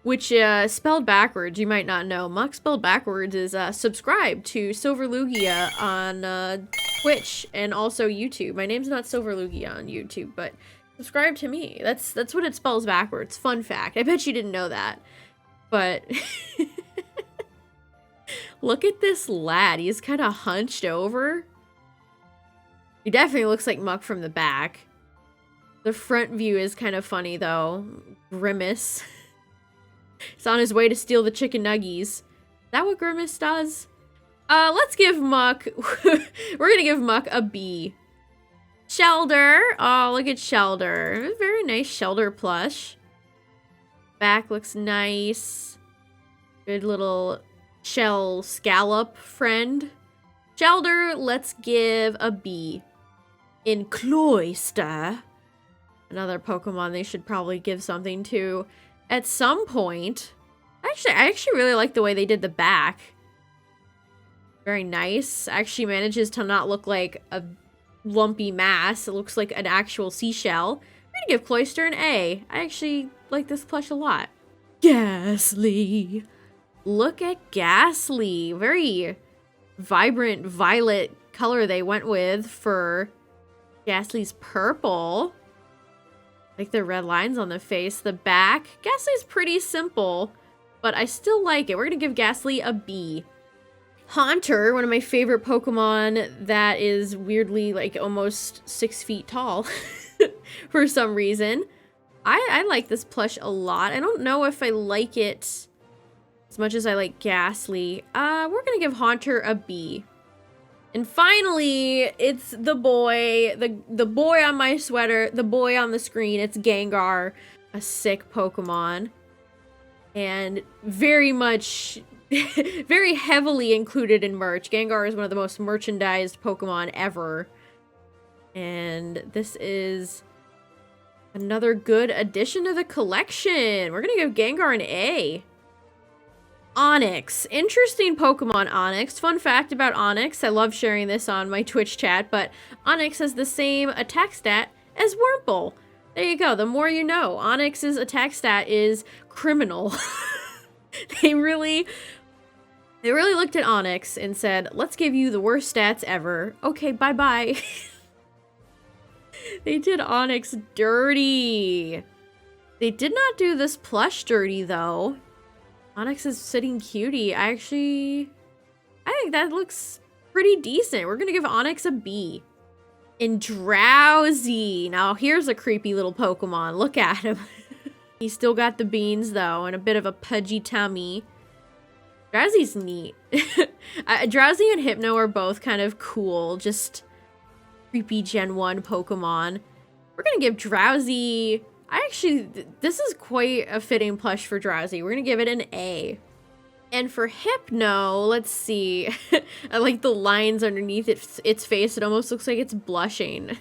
Which, spelled backwards, you might not know. Muck spelled backwards is, subscribe to Silver Lugia on, Twitch and also YouTube. My name's not Silver Lugia on YouTube, but subscribe to me. That's what it spells backwards. Fun fact. I bet you didn't know that. But look at this lad. He's kind of hunched over. He definitely looks like Muck from the back. The front view is kind of funny, though. Grimace. He's on his way to steal the chicken nuggies. Is that what Grimace does? Let's give Muck... We're gonna give Muck a B. Shelder. Oh, look at Shelder. Very nice Shelder plush. Back looks nice. Good little shell scallop friend. Shelder, let's give a B. In Cloyster. Another Pokemon they should probably give something to at some point. Actually, I actually really like the way they did the back. Very nice. Actually manages to not look like a lumpy mass. It looks like an actual seashell. I'm gonna give Cloyster an A. I actually like this plush a lot. Ghastly. Look at Ghastly. Very vibrant violet color they went with for Ghastly's purple. Like the red lines on the face. The back. Ghastly's pretty simple, but I still like it. We're gonna give Ghastly a B. Haunter, one of my favorite Pokemon that is weirdly like almost 6 feet tall for some reason. I like this plush a lot. I don't know if I like it as much as I like Ghastly. We're gonna give Haunter a B. And finally, it's the boy, the boy on my sweater, the boy on the screen. It's Gengar, a sick Pokemon. And very much, very heavily included in merch. Gengar is one of the most merchandised Pokemon ever. And this is another good addition to the collection. We're gonna give Gengar an A. Onyx. Interesting Pokemon, Onyx. Fun fact about Onyx, I love sharing this on my Twitch chat, but Onyx has the same attack stat as Wurmple. There you go, the more you know. Onyx's attack stat is criminal. They really looked at Onyx and said, let's give you the worst stats ever. Okay, bye-bye. They did Onyx dirty. They did not do this plush dirty, though. Onyx is sitting Cutie. I think that looks pretty decent. We're gonna give Onyx a B. And Drowsy. Now, here's a creepy little Pokemon. Look at him. He's still got the beans, though, and a bit of a pudgy tummy. Drowsy's neat. Drowsy and Hypno are both kind of cool. Just creepy Gen 1 Pokemon. We're gonna give Drowsy... This is quite a fitting plush for Drowsy. We're gonna give it an A. And for Hypno, let's see. I like the lines underneath its face. It almost looks like it's blushing.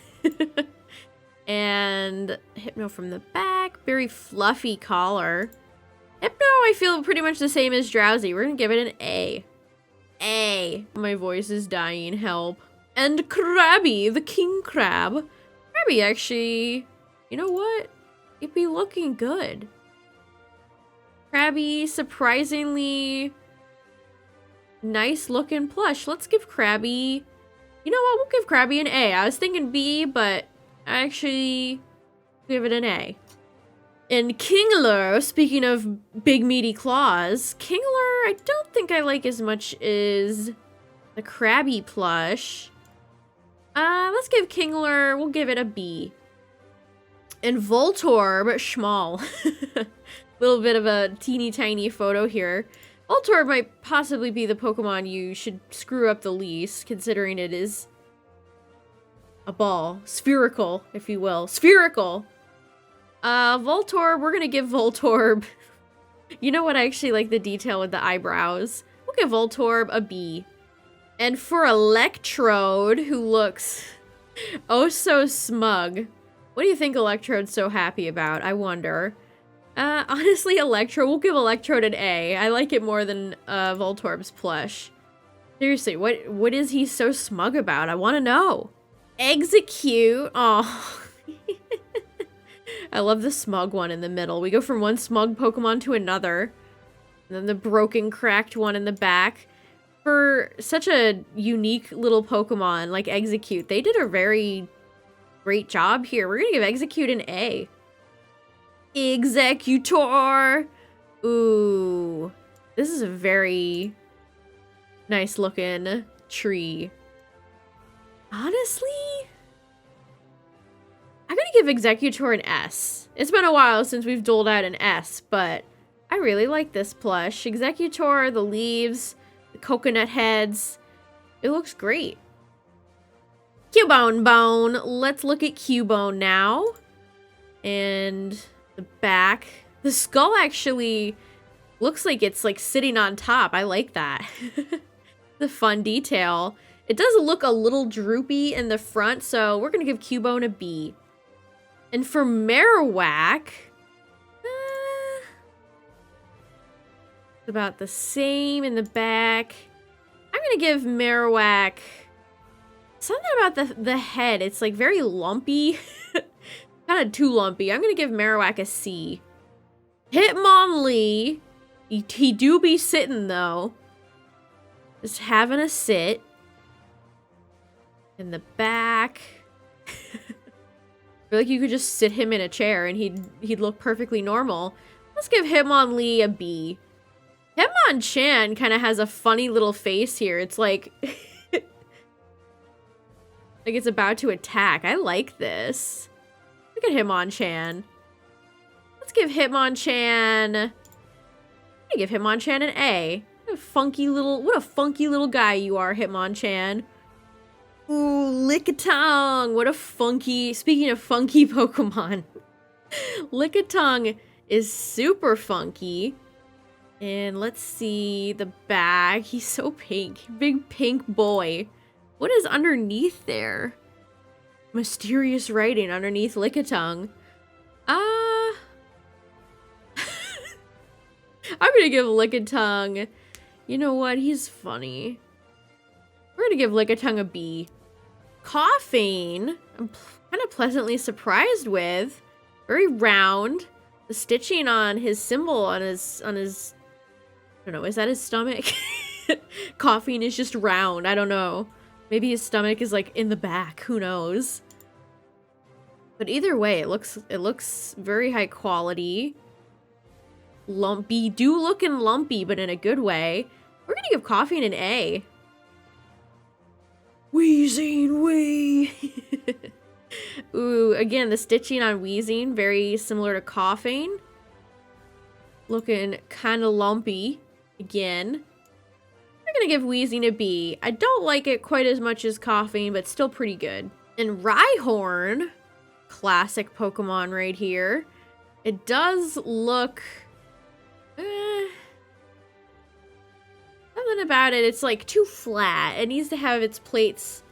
And Hypno from the back, very fluffy collar. Hypno, I feel pretty much the same as Drowsy. We're gonna give it an A. A. My voice is dying, help. And Krabby, the king crab. Krabby actually, you know what? It'd be looking good. Krabby, surprisingly nice looking plush. Let's give Krabby, you know what? We'll give Krabby an A. I was thinking B, but I actually give it an A. And Kingler, speaking of big meaty claws, Kingler I don't think I like as much as the Krabby plush. Let's give Kingler, we'll give it a B. And Voltorb, small. Little bit of a teeny tiny photo here. Voltorb might possibly be the Pokemon you should screw up the least, considering it is a ball. Spherical, if you will. Spherical! Voltorb, we're gonna give Voltorb... You know what? I actually like the detail with the eyebrows. We'll give Voltorb a B. And for Electrode, who looks oh so smug. What do you think Electrode's so happy about? I wonder. Honestly, Electrode, we'll give Electrode an A. I like it more than Voltorb's plush. Seriously, what is he so smug about? I want to know. Execute. Oh. I love the smug one in the middle. We go from one smug Pokemon to another. And then the broken, cracked one in the back. For such a unique little Pokemon like Execute, they did a very great job here. We're gonna give Execute an A. Executor! Ooh. This is a very nice looking tree. Honestly, I'm gonna give Executor an S. It's been a while since we've doled out an S, but I really like this plush. Executor, the leaves, the coconut heads. It looks great. Cubone Bone. Let's look at Cubone now. And the back. The skull actually looks like it's like sitting on top. I like that. The fun detail. It does look a little droopy in the front, so we're going to give Cubone a B. And for Marowak, it's about the same in the back. I'm going to give Marowak something about the head. It's like very lumpy. Kind of too lumpy. I'm going to give Marowak a C. Hitmonlee. He do be sitting, though. Just having a sit. In the back. I feel like you could just sit him in a chair and he'd look perfectly normal. Let's give Hitmonlee a B. Hitmonchan kind of has a funny little face here. It's like... like it's about to attack. I like this. Look at Hitmonchan. Let's give Hitmonchan... I'm gonna give Hitmonchan an A. What a funky little guy you are, Hitmonchan. Ooh, Lickitung. What a funky... Speaking of funky Pokemon. Lickitung is super funky. And let's see the bag. He's so pink. Big pink boy. What is underneath there? Mysterious writing underneath Lickitung. I'm gonna give Lickitung... You know what? He's funny. We're gonna give Lickitung a B. Coughing, I'm kind of pleasantly surprised with. Very round. The stitching on his symbol on his I don't know, is that his stomach? Coughing is just round. I don't know. Maybe his stomach is like in the back. Who knows? But either way, it looks very high quality. Lumpy, looking lumpy, but in a good way. We're gonna give Coughing an A. Wheezing, wee. Ooh, again, the stitching on Wheezing, very similar to Coughing. Looking kind of lumpy, again. We're gonna give Wheezing a B. I don't like it quite as much as Coughing, but still pretty good. And Rhyhorn, classic Pokemon right here. It does look... something about it, it's like too flat. It needs to have its plates...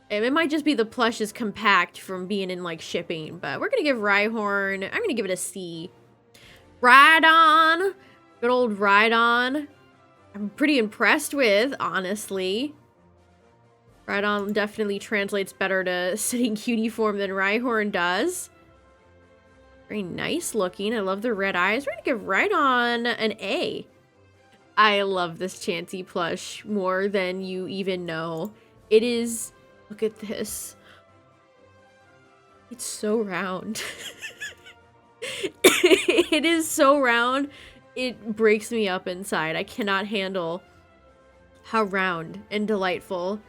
It might just be the plush is compact from being in, like, shipping. But we're gonna give Rhyhorn... I'm gonna give it a C. Rhydon! Good old Rhydon. I'm pretty impressed with, honestly. Rhydon definitely translates better to sitting cutie form than Rhyhorn does. Very nice looking. I love the red eyes. We're gonna give Rhydon an A. I love this Chansey plush more than you even know. It is... Look at this. It's so round. It is so round. It breaks me up inside. I cannot handle how round and delightful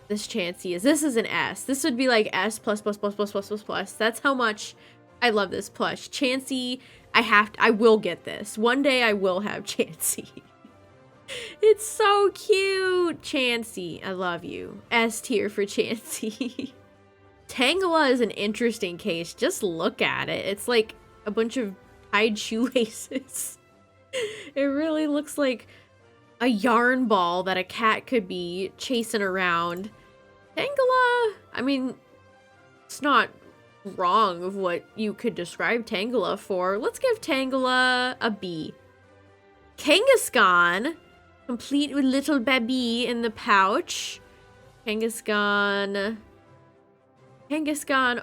this Chansey is. This is an S. This would be like S plus plus plus plus plus plus plus. That's how much I love this plush. Chansey, I will get this. One day I will have Chansey. It's so cute. Chansey, I love you. S tier for Chansey. Tangela is an interesting case. Just look at it. It's like a bunch of tied shoelaces. It really looks like a yarn ball that a cat could be chasing around. Tangela, I mean, it's not wrong of what you could describe Tangela for. Let's give Tangela a B. Kangaskhan, complete with little baby in the pouch. Kangaskhan,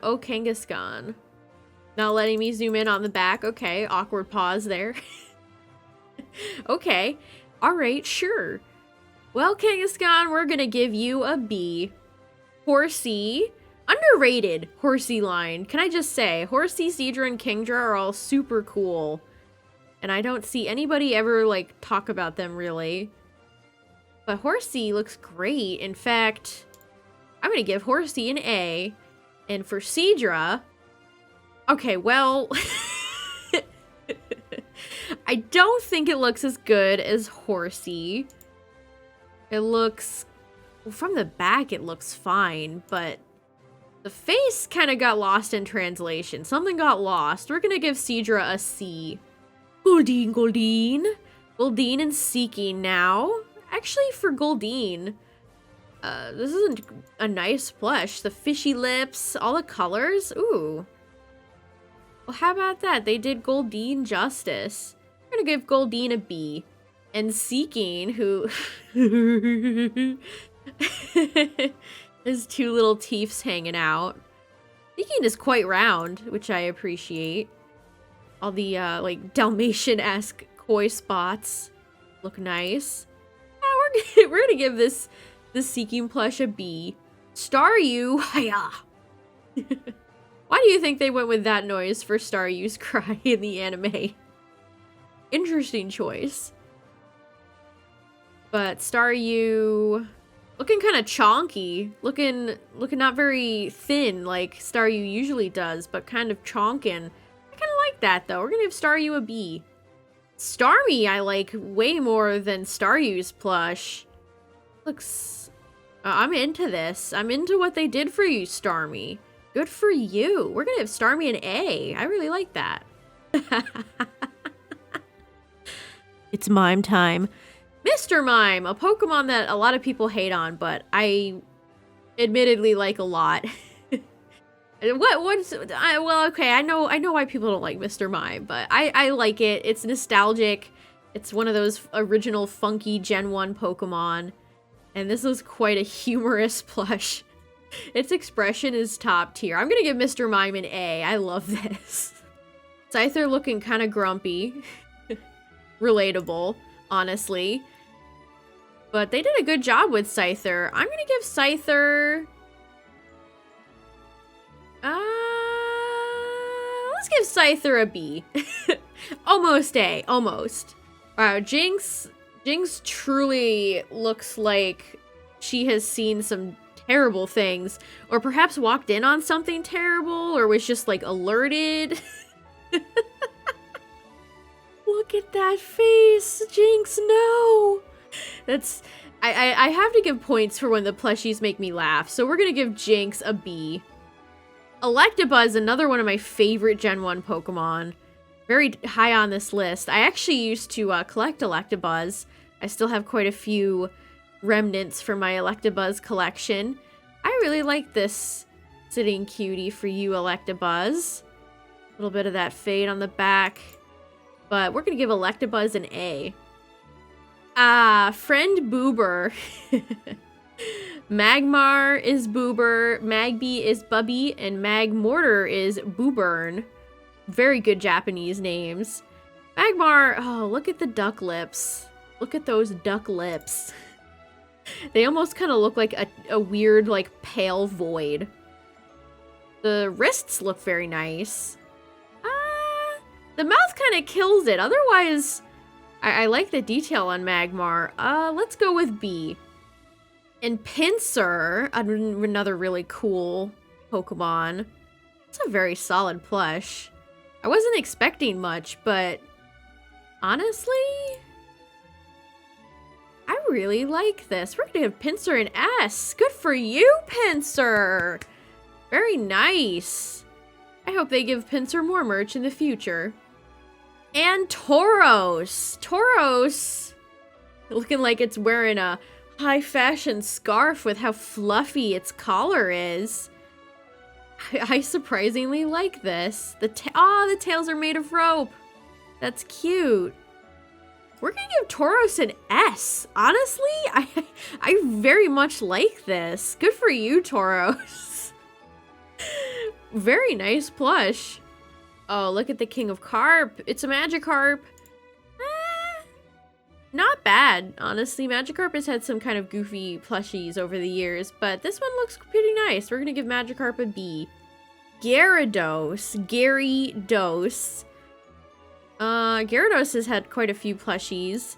oh Kangaskhan. Not letting me zoom in on the back. Okay, awkward pause there. Okay, alright, sure. Well, Kangaskhan, we're gonna give you a B. Horsey, underrated Horsey line. Can I just say, Horsey, Seadra, and Kingdra are all super cool. And I don't see anybody ever, like, talk about them, really. But Horsey looks great. In fact, I'm gonna give Horsey an A. And for Seadra... Okay, well... I don't think it looks as good as Horsey. It looks... Well, from the back, it looks fine, but... The face kind of got lost in translation. Something got lost. We're gonna give Seadra a C. Goldeen, Goldeen. Goldeen and Seeking now. Actually, for Goldeen, this is a nice plush. The fishy lips, all the colors. Ooh. Well, how about that? They did Goldeen justice. We're gonna give Goldeen a B. And Seeking, who... His two little teeths hanging out. Seeking is quite round, which I appreciate. All the, like, Dalmatian-esque koi spots look nice. Yeah, we're gonna give this Seeking plush a B. Staryu, hiya! Why do you think they went with that noise for Staryu's cry in the anime? Interesting choice. But Staryu... looking kind of chonky. Looking not very thin like Staryu usually does, but kind of chonkin'. I kind of like that, though. We're gonna give Staryu a B. Starmie I like way more than Staryu's plush. Looks... I'm into this. I'm into what they did for you, Starmie. Good for you. We're gonna give Starmie an A. I really like that. It's mime time. Mr. Mime, a Pokemon that a lot of people hate on, but I admittedly like a lot. Well, okay, I know why people don't like Mr. Mime, but I like it. It's nostalgic. It's one of those original funky Gen 1 Pokemon, and this is quite a humorous plush. Its expression is top tier. I'm gonna give Mr. Mime an A. I love this. Scyther looking kind of grumpy. Relatable, honestly. But they did a good job with Scyther. I'm gonna give Scyther... let's give Scyther a B. Almost A, almost. Wow, Jinx truly looks like she has seen some terrible things, or perhaps walked in on something terrible, or was just, like, alerted. Look at that face, Jinx, no! That's... I have to give points for when the plushies make me laugh, so we're gonna give Jinx a B. Electabuzz, another one of my favorite Gen 1 Pokemon. Very high on this list. I actually used to collect Electabuzz. I still have quite a few remnants for my Electabuzz collection. I really like this sitting cutie for you, Electabuzz. A little bit of that fade on the back. But we're going to give Electabuzz an A. Friend Boober. Magmar is Boober, Magby is Bubby, and Magmortar is Boobern. Very good Japanese names. Magmar, oh, look at the duck lips. Look at those duck lips. They almost kind of look like a weird, like, pale void. The wrists look very nice. The mouth kind of kills it. Otherwise, I like the detail on Magmar. Let's go with B. And Pinsir, another really cool Pokemon. It's a very solid plush. I wasn't expecting much, but honestly, I really like this. We're gonna give Pinsir an S. Good for you, Pinsir. Very nice. I hope they give Pinsir more merch in the future. And Tauros. Tauros, looking like it's wearing a high fashion scarf with how fluffy its collar is. I surprisingly like this. The tails are made of rope. That's cute. We're gonna give Tauros an S. Honestly, I very much like this. Good for you, Tauros. Very nice plush. Oh, look at the King of Carp. It's a Magikarp. Not bad, honestly. Magikarp has had some kind of goofy plushies over the years, but this one looks pretty nice. We're gonna give Magikarp a B. Gyarados. Gyarados has had quite a few plushies.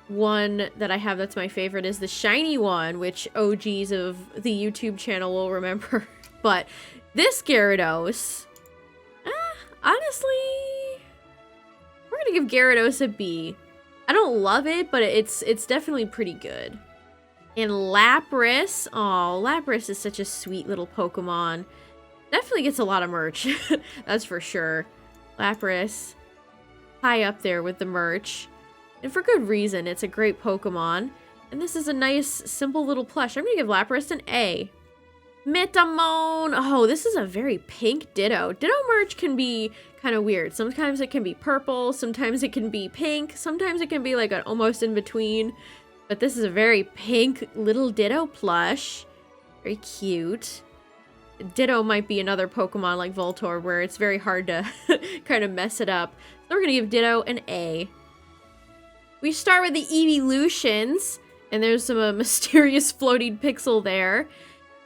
One that I have that's my favorite is the shiny one, which OGs of the YouTube channel will remember. But this Gyarados, honestly, we're gonna give Gyarados a B. I don't love it, but it's definitely pretty good. And Lapras. Oh, Lapras is such a sweet little Pokemon. Definitely gets a lot of merch. That's for sure. Lapras, high up there with the merch. And for good reason. It's a great Pokemon. And this is a nice, simple little plush. I'm going to give Lapras an A. Metamon. Oh, this is a very pink Ditto. Ditto merch can be kind of weird. Sometimes it can be purple, sometimes it can be pink, sometimes it can be like an almost in between. But this is a very pink little Ditto plush. Very cute. Ditto might be another Pokemon like Voltorb where it's very hard to kind of mess it up. So we're going to give Ditto an A. We start with the Evolutions, and there's some mysterious floating pixel there.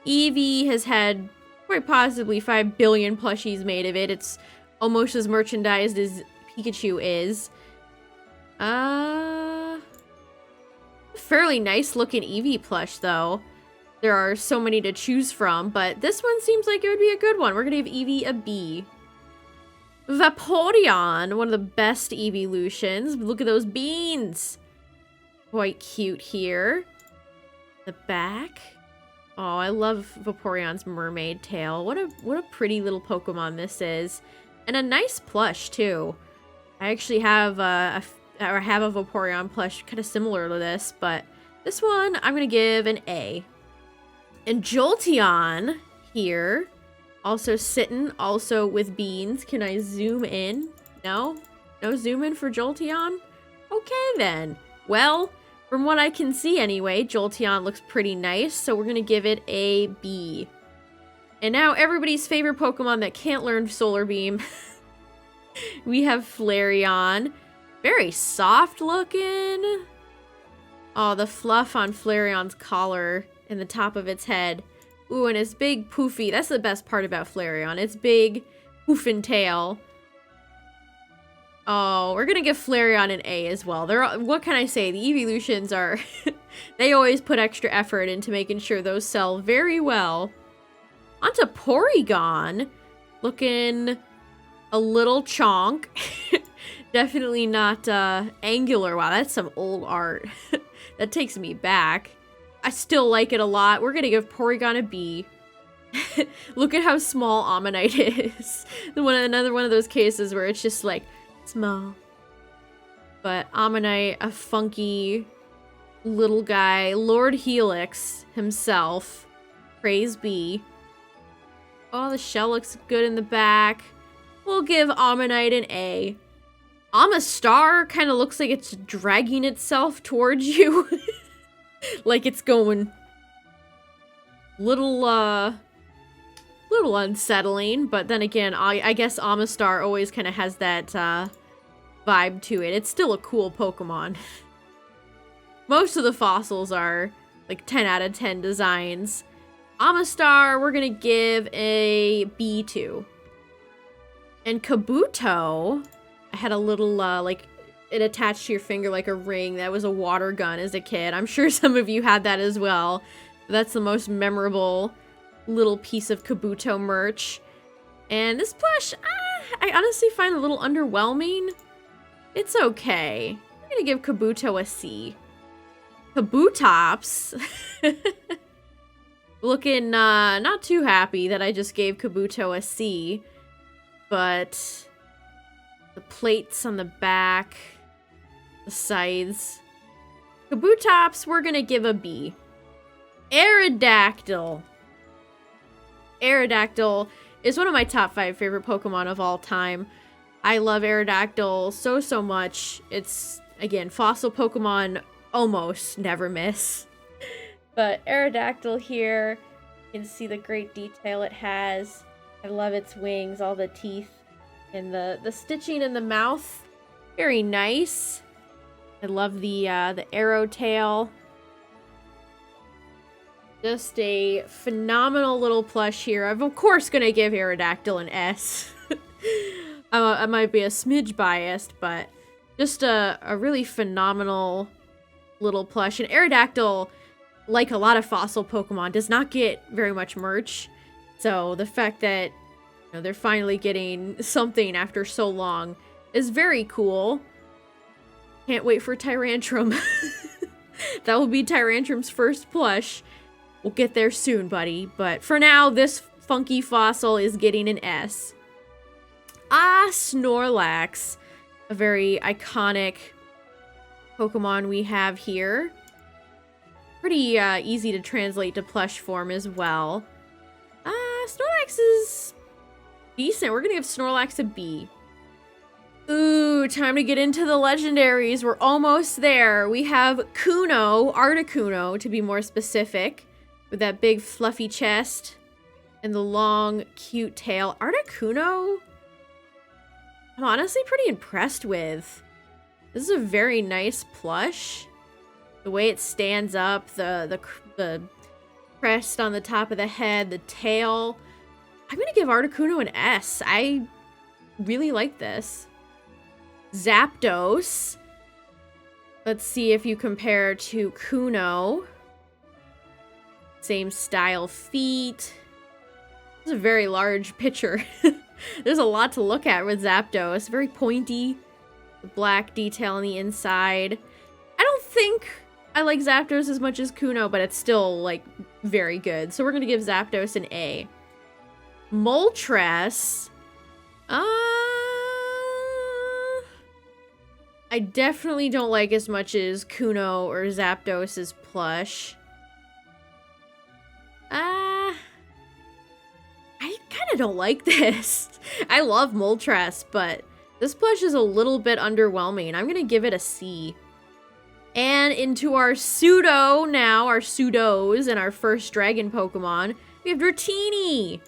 Eevee has had quite possibly 5 billion plushies made of it. It's almost as merchandised as Pikachu is. Fairly nice looking Eevee plush though. There are so many to choose from, but this one seems like it would be a good one. We're gonna give Eevee a B. Vaporeon, one of the best evolutions. Look at those beans. Quite cute here. The back. Oh, I love Vaporeon's mermaid tail. What a pretty little Pokemon this is. And a nice plush too. I actually have a Vaporeon plush kind of similar to this, but this one I'm gonna give an A. And Jolteon here, also sitting, also with beans. Can I zoom in? No? No zoom in for Jolteon? Okay then. Well, from what I can see anyway, Jolteon looks pretty nice, so we're gonna give it a B. And now everybody's favorite Pokemon that can't learn Solar Beam. We have Flareon. Very soft looking. Oh, the fluff on Flareon's collar and the top of its head. Ooh, and its big poofy. That's the best part about Flareon. Its big poofing tail. Oh, we're gonna give Flareon an A as well. What can I say? The evolutions are... they always put extra effort into making sure those sell very well. Onto Porygon. Looking a little chonk. Definitely not angular. Wow, that's some old art. That takes me back. I still like it a lot. We're gonna give Porygon a B. Look at how small Ammonite is. Another one of those cases where it's just like small. But Ammonite, a funky little guy, Lord Helix himself. Praise be. Oh, the shell looks good in the back. We'll give Ammonite an A. Amistar kind of looks like it's dragging itself towards you. Like it's going little unsettling, but then again, I guess Amistar always kind of has that vibe to it. It's still a cool Pokemon. Most of the fossils are like 10 out of 10 designs. Amistar, we're gonna give a B to. And Kabuto, I had a little, like, it attached to your finger like a ring. That was a water gun as a kid. I'm sure some of you had that as well. That's the most memorable little piece of Kabuto merch. And this plush, I honestly find a little underwhelming. It's okay. I'm gonna give Kabuto a C. Kabutops. Looking not too happy that I just gave Kabuto a C. But the plates on the back, the sides. Kabutops, we're gonna give a B. Aerodactyl. Aerodactyl is one of my top 5 favorite Pokemon of all time. I love Aerodactyl so much. It's, again, fossil Pokemon almost never miss. But Aerodactyl here, you can see the great detail it has. I love its wings, all the teeth, and the stitching in the mouth. Very nice. I love the arrow tail. Just a phenomenal little plush here. I'm of course gonna give Aerodactyl an S. I might be a smidge biased, but just a really phenomenal little plush. And Aerodactyl, like a lot of fossil Pokemon, does not get very much merch. So the fact that, you know, they're finally getting something after so long is very cool. Can't wait for Tyrantrum. That will be Tyrantrum's first plush. We'll get there soon, buddy. But for now, this funky fossil is getting an S. Snorlax. A very iconic Pokemon we have here. Pretty easy to translate to plush form as well. Snorlax is decent. We're gonna give Snorlax a B. Ooh, time to get into the legendaries. We're almost there. We have Kuno, Articuno to be more specific, with that big fluffy chest and the long, cute tail. Articuno, I'm honestly pretty impressed with. This is a very nice plush. The way it stands up, the crest on the top of the head, the tail. I'm gonna give Articuno an S. I really like this. Zapdos. Let's see if you compare to Kuno. Same style feet. This is a very large picture. There's a lot to look at with Zapdos. Very pointy. The black detail on the inside. I don't think I like Zapdos as much as Kuno, but it's still, like, very good. So we're gonna give Zapdos an A. Moltres. I definitely don't like as much as Kuno or Zapdos' plush. I kind of don't like this. I love Moltres, but this plush is a little bit underwhelming. I'm gonna give it a C. And into our pseudo now, our pseudos and our first dragon Pokemon, we have Dratini.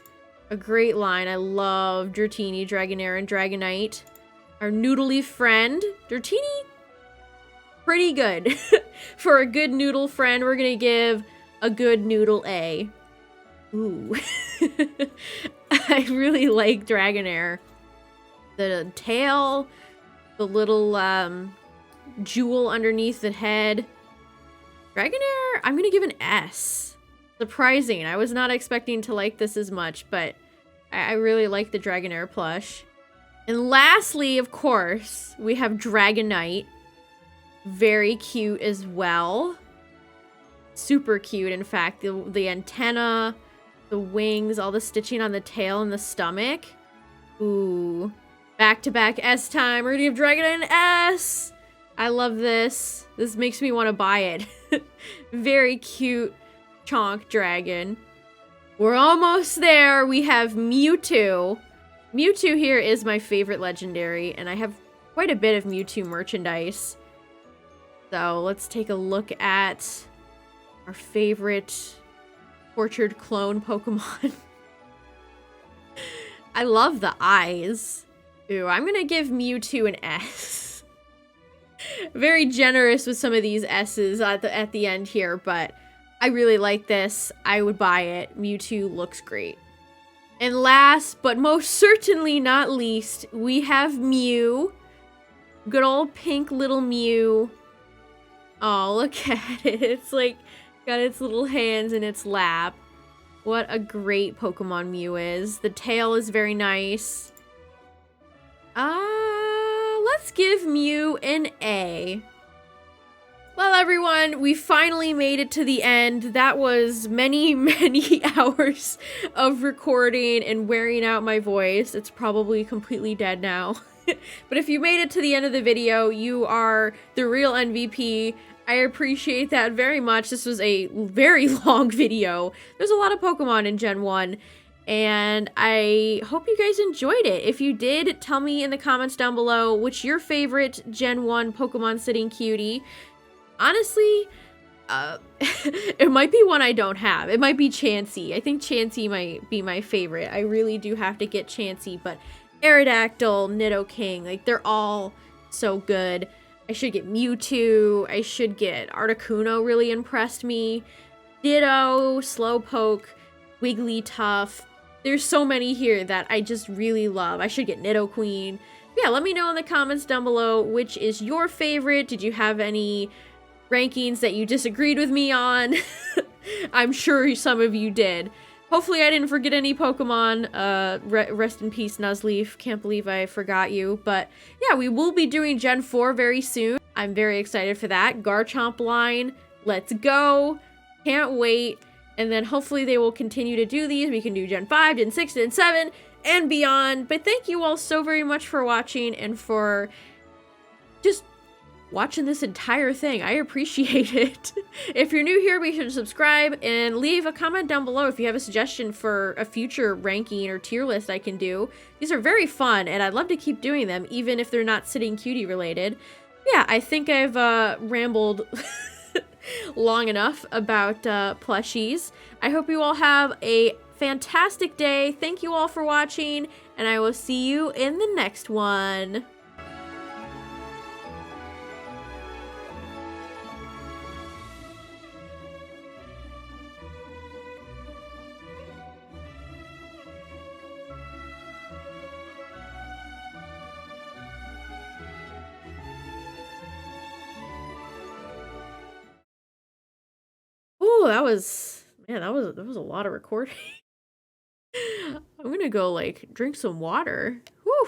A great line. I love Dratini, Dragonair, and Dragonite. Our noodly friend, Dratini, pretty good. For a good noodle friend, we're gonna give a good noodle A. Ooh. I really like Dragonair. The tail, the little jewel underneath the head. Dragonair, I'm gonna give an S. Surprising. I was not expecting to like this as much, but I really like the Dragonair plush. And lastly, of course, we have Dragonite. Very cute as well. Super cute, in fact. The antenna, The wings, all the stitching on the tail and the stomach. Ooh. Back-to-back S time. We're gonna give Dragonite an S. I love this. This makes me want to buy it. Very cute chonk dragon. We're almost there. We have Mewtwo. Mewtwo here is my favorite legendary, and I have quite a bit of Mewtwo merchandise. So let's take a look at our favorite tortured clone Pokemon. I love the eyes. Ooh, I'm gonna give Mewtwo an S. Very generous with some of these S's at the end here, but I really like this. I would buy it. Mewtwo looks great. And last, but most certainly not least, we have Mew. Good old pink little Mew. Oh, look at it. It's like got its little hands in its lap. What a great Pokemon Mew is. The tail is very nice. Let's give Mew an A. Well, everyone, we finally made it to the end. That was many, many hours of recording and wearing out my voice. It's probably completely dead now. But if you made it to the end of the video, you are the real MVP. I appreciate that very much. This was a very long video. There's a lot of Pokemon in Gen 1. And I hope you guys enjoyed it. If you did, tell me in the comments down below which your favorite Gen 1 Pokemon sitting cutie. Honestly, it might be one I don't have. It might be Chansey. I think Chansey might be my favorite. I really do have to get Chansey, but Aerodactyl, Nidoking, like they're all so good. I should get Mewtwo. I should get Articuno, really impressed me. Ditto, Slowpoke, Wigglytuff. There's so many here that I just really love. I should get Nidoqueen. Yeah, let me know in the comments down below which is your favorite. Did you have any rankings that you disagreed with me on? I'm sure some of you did. Hopefully I didn't forget any Pokemon. Rest in peace, Nuzleaf. Can't believe I forgot you. But yeah, we will be doing Gen 4 very soon. I'm very excited for that. Garchomp line. Let's go. Can't wait. And then hopefully they will continue to do these. We can do Gen 5, Gen 6, Gen 7, and beyond. But thank you all so very much for watching and for just watching this entire thing. I appreciate it. If you're new here, be sure to subscribe and leave a comment down below if you have a suggestion for a future ranking or tier list I can do. These are very fun and I'd love to keep doing them even if they're not sitting cutie related. Yeah, I think I've rambled long enough about plushies. I hope you all have a fantastic day. Thank you all for watching and I will see you in the next one. Oh, that was a lot of recording. I'm gonna go like drink some water. Whew.